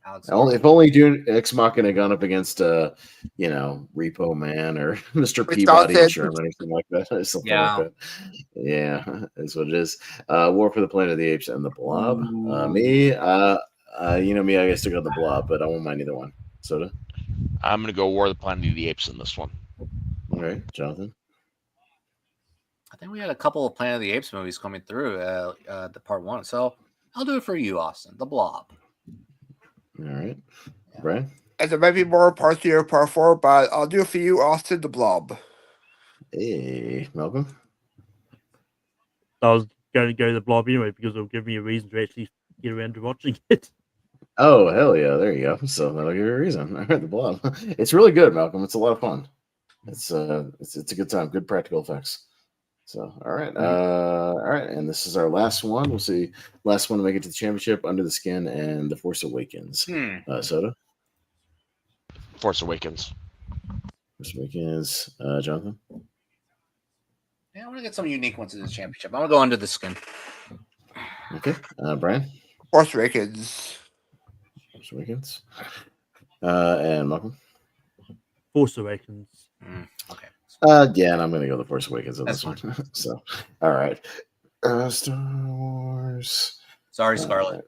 Alex if only Dune Ex Machina gone up against, Repo Man or Mr. Peabody and Sherman or something like that. Something like that. Yeah, is what it is. War for the Planet of the Apes and the Blob. Me, I guess to go the Blob, but I won't mind either one. Soda? I'm gonna go War of the Planet of the Apes in this one. All right, Jonathan? I think we had a couple of Planet of the Apes movies coming through the Part 1. So I'll do it for you, Austin. The Blob. All right. Brian? And there might be more Part 3 or Part 4, but I'll do it for you, Austin, The Blob. Hey, Malcolm? I was going to go the Blob anyway because it'll give me a reason to actually get around to watching it. Oh, hell yeah. There you go. So that'll give you a reason. All right, the Blob. It's really good, Malcolm. It's a lot of fun. It's a good time. Good practical effects. So, all right. All right. And this is our last one. We'll see. Last one to make it to the championship, Under the Skin and The Force Awakens. Soda? Force Awakens. Force Awakens. Jonathan? Yeah, I want to get some unique ones in the championship. I'm going to go Under the Skin. Okay. Brian? Force Awakens. Force Awakens. And Malcolm? Force Awakens. Okay. Yeah, and I'm going to go The Force Awakens on this one. So, all right. Star Wars. Sorry, Scarlett.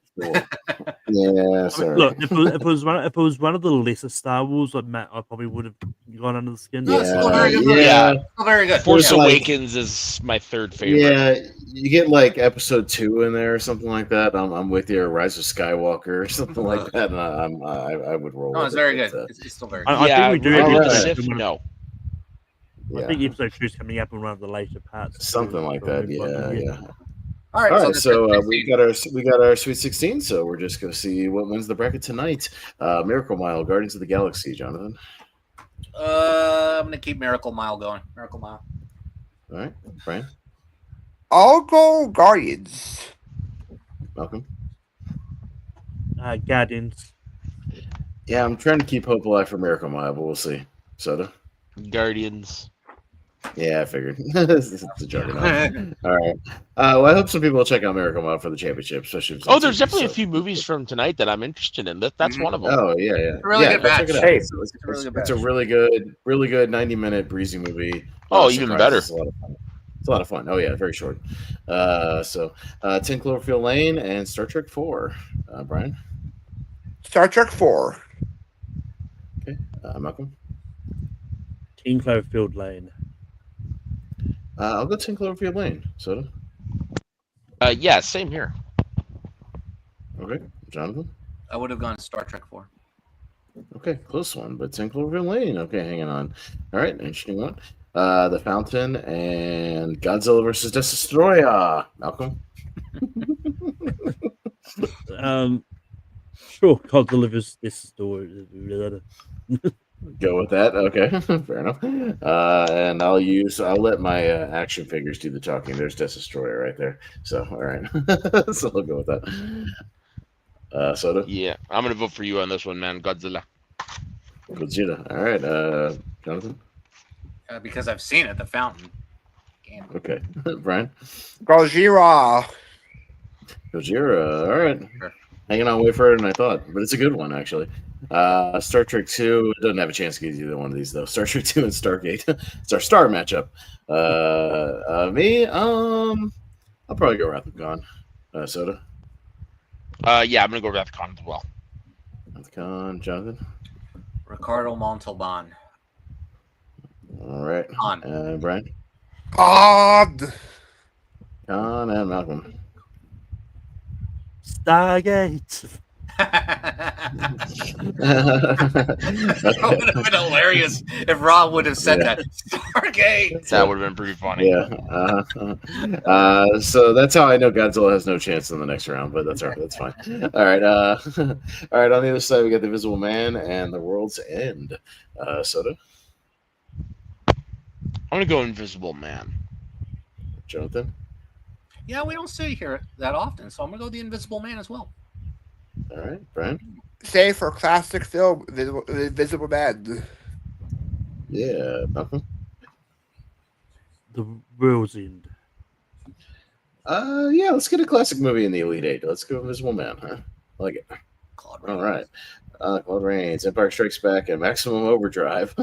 Yeah, sorry. Look, if it was one of the lesser Star Wars, I probably would have gone Under the Skin. No, it's still very good. Yeah. Still very good. Force Awakens is my third favorite. Yeah, you get like episode 2 in there or something like that. I'm with you, Rise of Skywalker or something like that. And I would roll. No, it's very good. It's still very good. I think we do. Revenge of the Right. Sith, no. I think episode 2 is coming up in one of the later parts. Something like that. Yeah. All right. So we got our Sweet 16. So we're just gonna see what wins the bracket tonight. Miracle Mile, Guardians of the Galaxy, Jonathan. I'm gonna keep Miracle Mile going. Miracle Mile. All right, Brian. I'll go Guardians. Malcolm. Guardians. Yeah, I'm trying to keep hope alive for Miracle Mile, but we'll see. Soda. Guardians. Yeah, I figured. It's a juggernaut. All right. Well, I hope some people will check out Miracle Mile for the championship, especially. If There's definitely a few movies from tonight that I'm interested in. That's one of them. Oh yeah. Really good go match. check it out. Hey, It's a really good 90-minute breezy movie. Even better. It's a lot of fun. It's a lot of fun. Oh yeah, very short. 10 Cloverfield Lane and Star Trek 4. Brian. Star Trek 4. Okay. Malcolm. 10 Cloverfield Lane. I'll go 10 Cloverfield Lane. Soda. Yeah, same here. Okay. Jonathan. I would have gone Star Trek 4. Okay, close one, but 10 Cloverfield Lane. Okay, hanging on. All right, interesting one. The Fountain and Godzilla versus Destroyer. Malcolm. Sure, Godzilla versus Destroyer. Go with that. Okay, fair enough. And I'll let my action figures do the talking. There's Destroyer right there. So all right, so I'll go with that. Soda? Yeah, I'm gonna vote for you on this one, man. Godzilla. Gogeta. All right. Jonathan? Because I've seen it, The Fountain. Damn. Okay. Brian? Gojira. Gojira. All right. Sure. Hanging on way further than I thought, but it's a good one, actually. Star Trek 2 doesn't have a chance to get either one of these, though. Star Trek 2 and Stargate. It's our star matchup. Me, I'll probably go Wrath of Khan. Soda? Yeah, I'm gonna go Wrath of Khan as well. Wrath of Khan. Jonathan? Ricardo Montalban. All right. Khan. Brian? God. Khan and Malcolm. Stargate. That would have been hilarious if Rob would have said that. Stargate. That would have been pretty funny. Yeah. So that's how I know Godzilla has no chance in the next round, but that's all right. That's fine. All right. All right. On the other side, we got The Invisible Man and The World's End. Soda? I'm gonna go Invisible Man. Jonathan? Yeah, we don't see here that often, so I'm gonna go The Invisible Man as well. All right. Brian? Say for classic film, Invisible Man. Yeah. Malcolm? The World's End. Yeah, let's get a classic movie in the Elite Eight. Let's go Invisible Man, huh? I like it. Claude All Rains. right. Claude Rains, Empire Strikes Back, and Maximum Overdrive.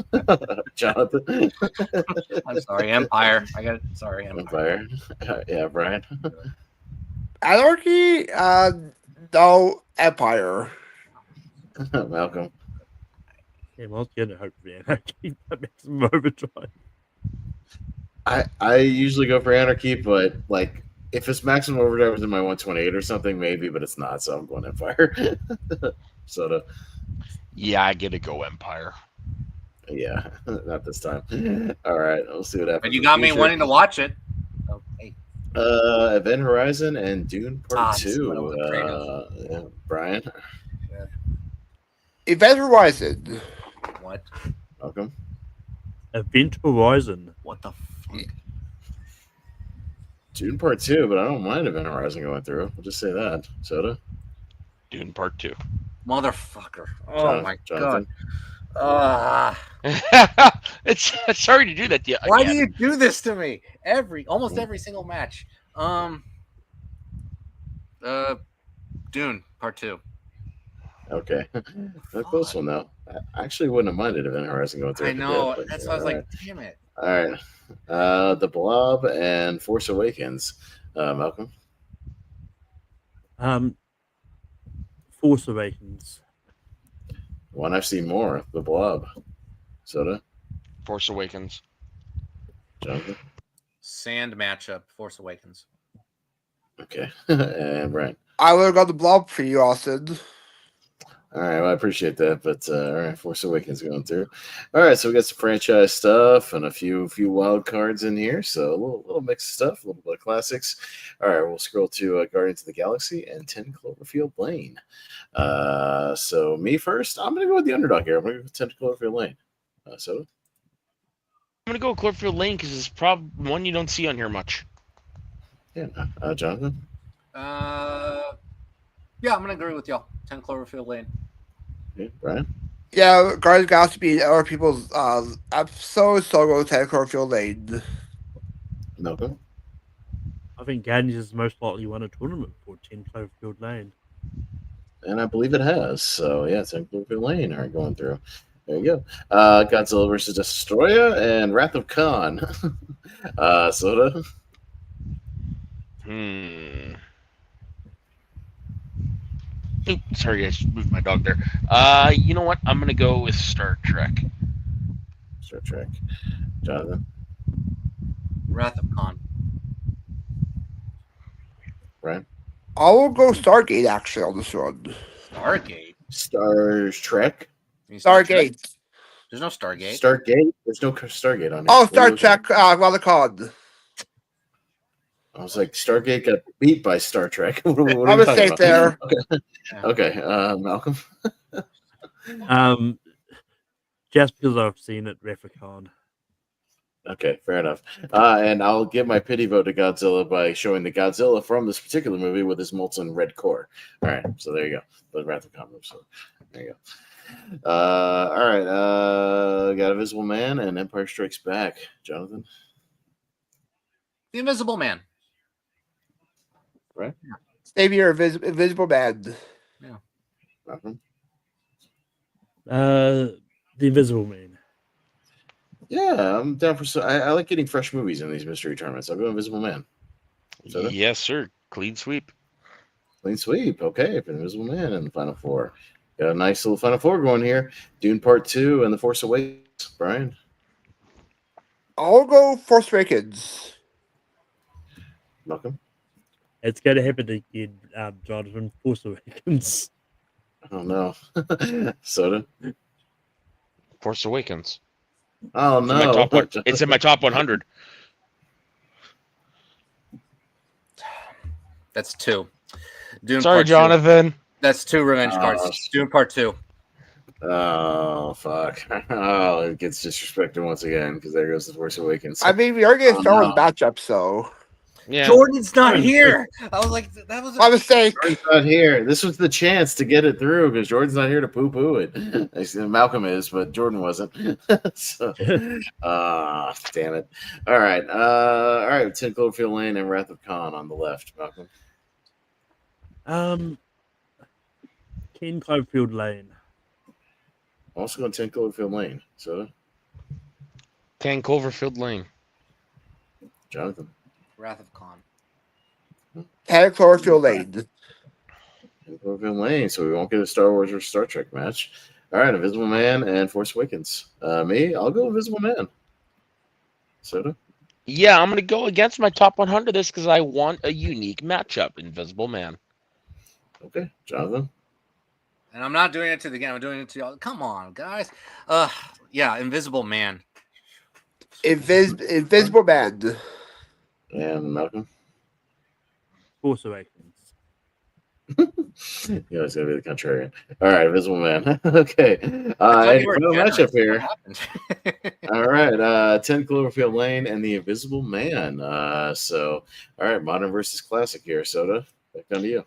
Jonathan? I'm sorry, Empire. Sorry, Empire. Yeah, Brian? Anarchy? No, Empire. Malcolm? Yeah, well, I was going to hope for Anarchy, but Maximum Overdrive. I usually go for Anarchy, but like if it's Maximum Overdrive within my 128 or something, maybe, but it's not, so I'm going Empire. Soda. Yeah, I get to go Empire. Yeah, not this time. All right, we'll see what happens. But you in got the me future. wanting to watch it. So, hey. Event Horizon and Dune Part this is what I 2. was afraid of. Yeah, Brian? Event Horizon. What? Welcome. Event Horizon. What the fuck? Dune Part 2, but I don't mind Event Horizon going through. I'll just say that. Soda? Dune Part 2. Motherfucker. Oh my Jonathan? god. It's sorry to do that to you. Why again. do you do this to me? Almost every single match. Dune Part 2. Okay. A close one, though. I actually wouldn't have minded Event Horizon going through. I if it know. did, but, That's why I was like, right. damn it. All right. The Blob and Force Awakens. Malcolm? Force Awakens. One I've seen more. The Blob. Soda? Force Awakens. Jonathan? Sand matchup, Force Awakens. Okay. And Brian? I would have got the blob for you, Austin. All right, well, I appreciate that, but all right, Force Awakens going through. All right, so we got some franchise stuff and a few wild cards in here, so a little mix of stuff, a little bit of classics. All right, we'll scroll to Guardians of the Galaxy and 10 Cloverfield Lane. So me first, I'm gonna go with the underdog here. I'm gonna go with 10 Cloverfield Lane. So I'm gonna go Cloverfield Lane because it's probably one you don't see on here much. yeah, Jonathan. Yeah, I'm gonna agree with y'all. 10 Cloverfield Lane. Yeah, Brian. Yeah, Guardians of the Galaxy be other people's episode, so go 10 Cloverfield Lane. Malcolm. I think Guardians is most likely won a tournament for 10 Cloverfield Lane. And I believe it has. So yeah, 10 Cloverfield Lane are going through. There you go. Godzilla versus Destroyer and Wrath of Khan. Soda. Oop, sorry, I just moved my dog there. You know what? I'm gonna go with Star Trek. Star Trek. Jonathan. Wrath of Khan. Brian. I will go Stargate actually on this one. Stargate. Star Trek. Stargate. There's no Stargate. Stargate. There's no Stargate on it. Oh, Star Trek. What are called? I was like, Stargate got beat by Star Trek. what are I'm you a talking safe about? there. Okay. Malcolm. Just because I've seen it, Wrath of Khan. Okay, fair enough. And I'll give my pity vote to Godzilla by showing the Godzilla from this particular movie with his molten red core. All right, so there you go. The Wrath of Khan. So there you go. All right, got Invisible Man and Empire Strikes Back. Jonathan, The Invisible Man. right? Savior, Invisible Man. Malcolm? The Invisible Man. Yeah, I'm down for. I like getting fresh movies in these mystery tournaments. I'll go Invisible Man. Soda? Yes, sir. Clean sweep. Clean sweep. Okay, for Invisible Man in the Final Four. Got a nice little Final Four going here. Dune Part 2 and The Force Awakens. Brian? I'll go Force Awakens. Malcolm? It's going to happen again, Jonathan. Force Awakens. Oh, no. Soda? Force Awakens. Oh, It's in my no. top one. It's in my top 100. That's 2. Dune Sorry, Part 2. Jonathan. That's 2 revenge cards. Dune Part 2. Oh, fuck. Oh, it gets disrespected once again because there goes The Force Awakens. I mean, we are going to start no. with matchups, so. Yeah. Jordan's not here. I was like, that was My mistake. Jordan's not here. This was the chance to get it through because Jordan's not here to poo-poo it. Actually, Malcolm is, but Jordan wasn't. So, damn it. All right. 10 Cloverfield Lane and Wrath of Khan on the left. Malcolm. 10 Cloverfield Lane. I'm also going 10 Cloverfield Lane. So, 10 Cloverfield Lane. Jonathan. Wrath of Khan. 10 Cloverfield Lane. 10 Cloverfield Lane. So we won't get a Star Wars or Star Trek match. All right. Invisible Man and Force Awakens. Me, I'll go Invisible Man. Soda? Yeah, I'm going to go against my top 100 this because I want a unique matchup. Invisible Man. Okay. Jonathan? And I'm not doing it to the game. I'm doing it to y'all. Come on, guys. Yeah, Invisible Man. Invisible Man. And Malcolm? Force Awakens. Yeah, it's gonna be the contrarian. All right, Invisible Man. Okay. I And you were final generous. matchup here. What happened? All right, 10 Cloverfield Lane and the Invisible Man. All right, modern versus classic here. Soda, back down to you.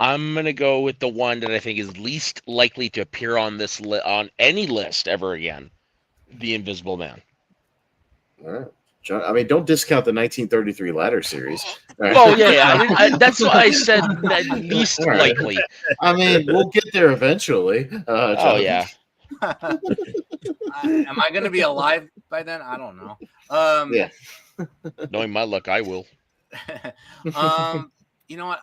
I'm going to go with the one that I think is least likely to appear on this on any list ever again. The Invisible Man. All right. John, I mean, don't discount the 1933 ladder series. All right. Oh, yeah. That's why I said that least All right. likely. I mean, we'll get there eventually. Oh, Jonathan. yeah. Am I going to be alive by then? I don't know. Yeah. Knowing my luck, I will. You know what?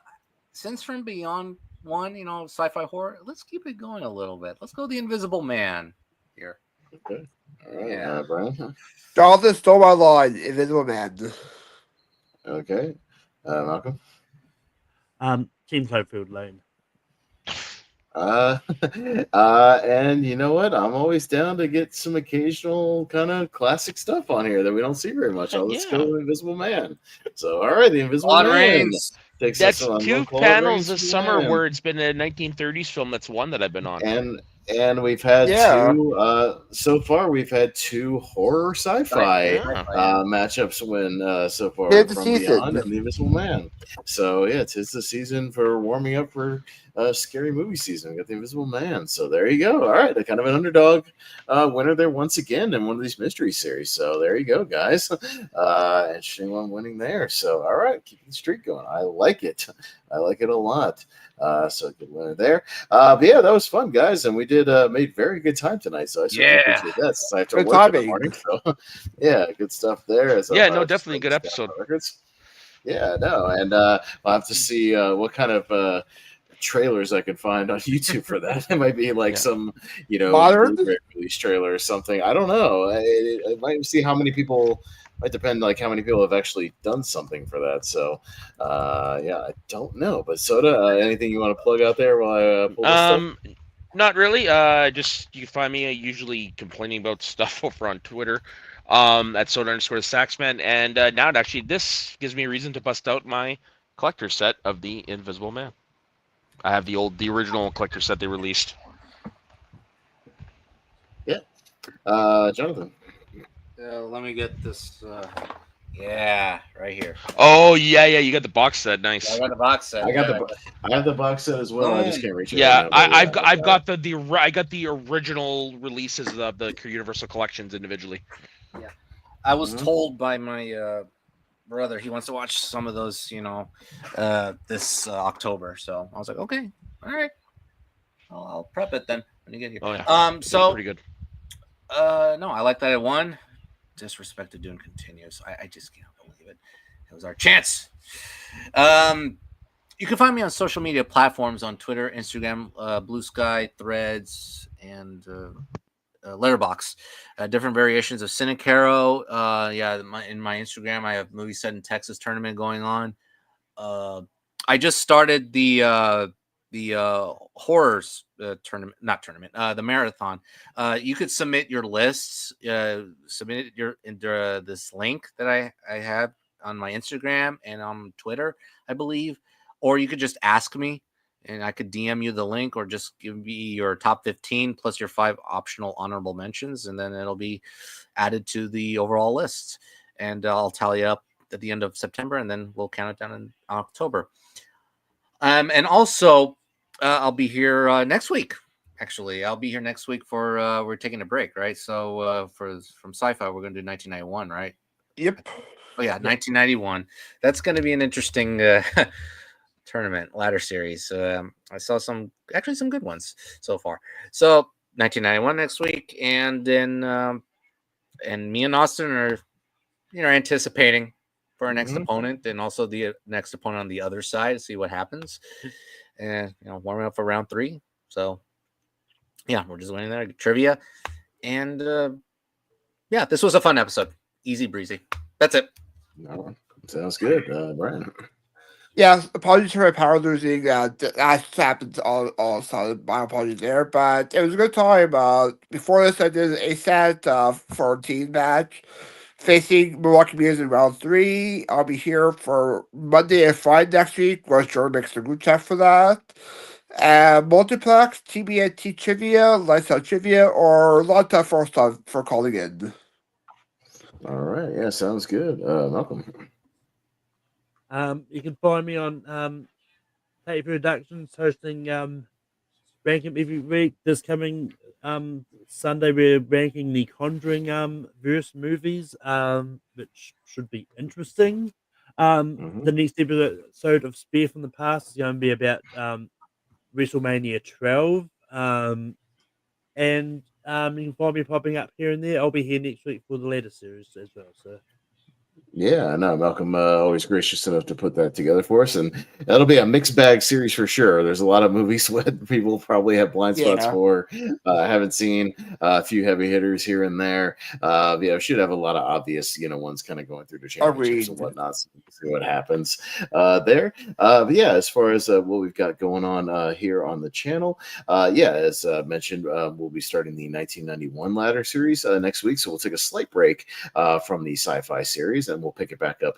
Since From Beyond 1, sci-fi horror, let's keep it going a little bit. Let's go The Invisible Man here. Okay. All right, Yeah. Brian. Jonathan stole my line. Invisible Man. Okay. Malcolm. 10 Cloverfield Lane. And you know what? I'm always down to get some occasional kind of classic stuff on here that we don't see very much. Let's go with Invisible Man. So, all right, the Invisible Claude Man. Rains. Takes That's us on 2 Claude panels Rains this summer Man. where it's been a 1930s film. That's one that I've been on. And we've had Yeah. two. So far, we've had 2 horror sci-fi Yeah. matchups win so far Tis the from season. Beyond and the Invisible Man. So yeah, it's the season for warming up for scary movie season. We got the Invisible Man. So there you go. All right, they're kind of an underdog winner there once again in one of these mystery series. So there you go, guys. Interesting one winning there. So all right, keep the streak going. I like it. I like it a lot. So good winner there. But yeah, that was fun, guys, and we did made very good time tonight. So I certainly appreciate that. Since I have to Good work in the timing. morning. So yeah, good stuff there. So, Yeah, no, just definitely a good episode. Records. Yeah, no, and I'll have to see what kind of trailers I can find on YouTube for that. It might be like some, Modern? Blu-ray release trailer or something. I don't know. I might see how many people. Might depend like how many people have actually done something for that. So, yeah, I don't know. But Soda, anything you want to plug out there while I pull this stuff? Not really. Just you can find me usually complaining about stuff over on Twitter. At soda_saxman. And now actually this gives me a reason to bust out my collector set of the Invisible Man. I have the original collector set they released. Yeah. Jonathan. Let me get this. Yeah, right here. Oh yeah, you got the box set. Nice. I got the box set. I have the box set as well. I just can't reach it right Yeah, now. But I've got the original releases of the Universal collections individually. Yeah, I was told by my brother he wants to watch some of those, this October. So I was like, okay, all right, I'll prep it then when you get here. Oh yeah. So pretty good. no, I like that it won. Disrespect to Dune continues. I just can't believe it. It was our chance. You can find me on social media platforms on Twitter, Instagram, Blue Sky, Threads, and Letterbox. Different variations of Sin and Caro. In my Instagram, I have Movie Set in Texas tournament going on. I just started the horrors tournament, not tournament, the marathon. You could submit your lists, submit your into this link that I have on my Instagram and on Twitter, I believe, or you could just ask me and I could DM you the link, or just give me your top 15 plus your 5 optional honorable mentions, and then it'll be added to the overall list, and I'll tally up at the end of September, and then we'll count it down in October. And also, I'll be here next week. Actually, I'll be here next week for we're taking a break, right? So from Sci-Fi, we're going to do 1991, right? Yep. Oh yeah, 1991. That's going to be an interesting tournament ladder series. I saw some good ones so far. So 1991 next week, and then and me and Austin are anticipating for our next opponent, and also the next opponent on the other side, see what happens, and warming up for round 3. So yeah, we're just waiting there, trivia, and this was a fun episode, easy breezy. That's it. No, sounds good, Brian. Yeah, apologies for my power losing. That happens all of a sudden. My apologies there, but it was a good time. Before this, I did an ASAT 14 match facing Milwaukee Bears in round 3. I'll be here for Monday and Friday next week. Where Jordan makes the group chat for that. Multiplex, TBNT Trivia, Lights Out Trivia, or Long Time First Time for calling in. All right, yeah, sounds good. Malcolm. You can find me on Tape Productions hosting ranking every week. This coming Sunday we're ranking the Conjuring verse movies, which should be interesting. The next episode of Spear from the Past is going to be about WrestleMania 12. And you can find me popping up here and there. I'll be here next week for the later series as well. So Yeah, no, Malcolm always gracious enough to put that together for us, and that'll be a mixed bag series for sure. There's a lot of movies that people probably have blind spots for, haven't seen, a few heavy hitters here and there. We should have a lot of obvious, ones kind of going through the championships and whatnot. So we'll see what happens there. But yeah, as far as what we've got going on here on the channel, as mentioned, we'll be starting the 1991 ladder series next week, so we'll take a slight break from the Sci-Fi series, and we'll pick it back up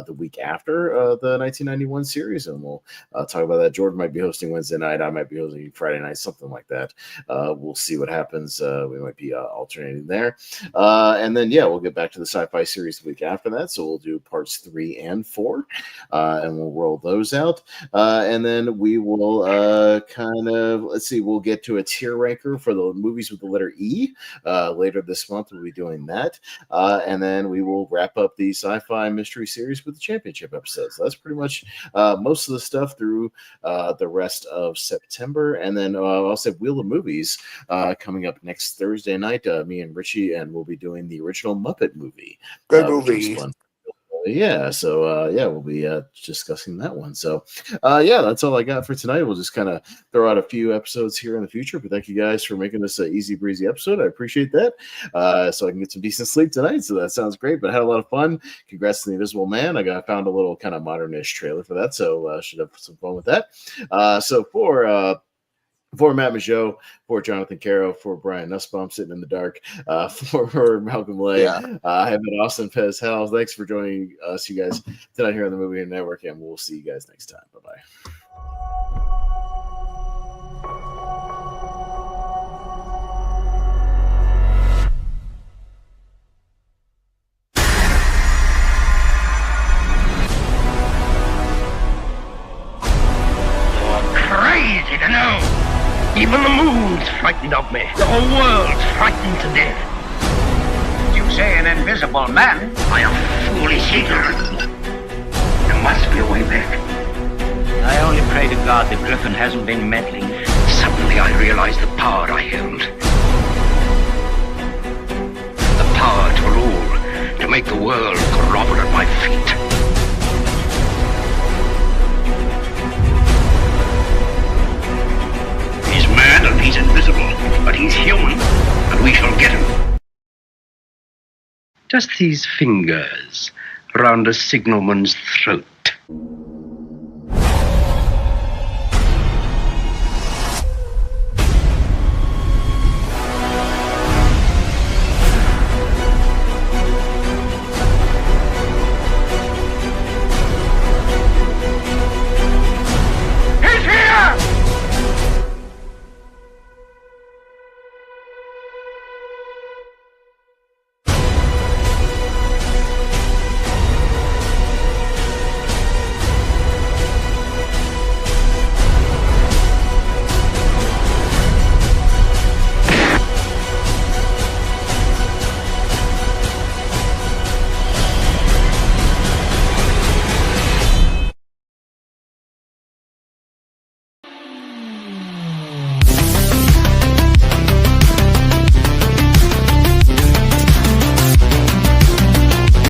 the week after the 1991 series, and we'll talk about that. Jordan might be hosting Wednesday night, I might be hosting Friday night, something like that. We'll see what happens. We might be alternating there, and then we'll get back to the Sci-Fi series the week after that, so we'll do parts 3 and 4, and we'll roll those out, and then we will we'll get to a tier ranker for the movies with the letter E later this month. We'll be doing that, and then we will wrap up the Sci-Fi Mystery Series with the championship episodes. So that's pretty much most of the stuff through the rest of September. And then I'll say Wheel of Movies coming up next Thursday night. Me and Richie, and we'll be doing the original Muppet movie. Good movie. We'll be discussing that one. So, that's all I got for tonight. We'll just kind of throw out a few episodes here in the future. But thank you guys for making this an easy breezy episode. I appreciate that. So I can get some decent sleep tonight. So that sounds great. But I had a lot of fun. Congrats to the Invisible Man. I found a little kind of modernish trailer for that. So should have some fun with that. So for Matt Mageau, for Jonathan Caro, for Brian Nussbaum sitting in the dark, for Malcolm Lay, I have been Austin Pez Howell. Thanks for joining us, you guys, tonight here on the Movie Network, and we'll see you guys next time. Bye-bye. frightened of me. The whole world's frightened to death. You say an invisible man? I am foolish ignorant. There must be a way back. I only pray to God the Griffin hasn't been meddling. Suddenly I realized the power I held. The power to rule, to make the world grovel at my feet. He's mad and he's invisible, but he's human, and we shall get him. Just these fingers round a signalman's throat.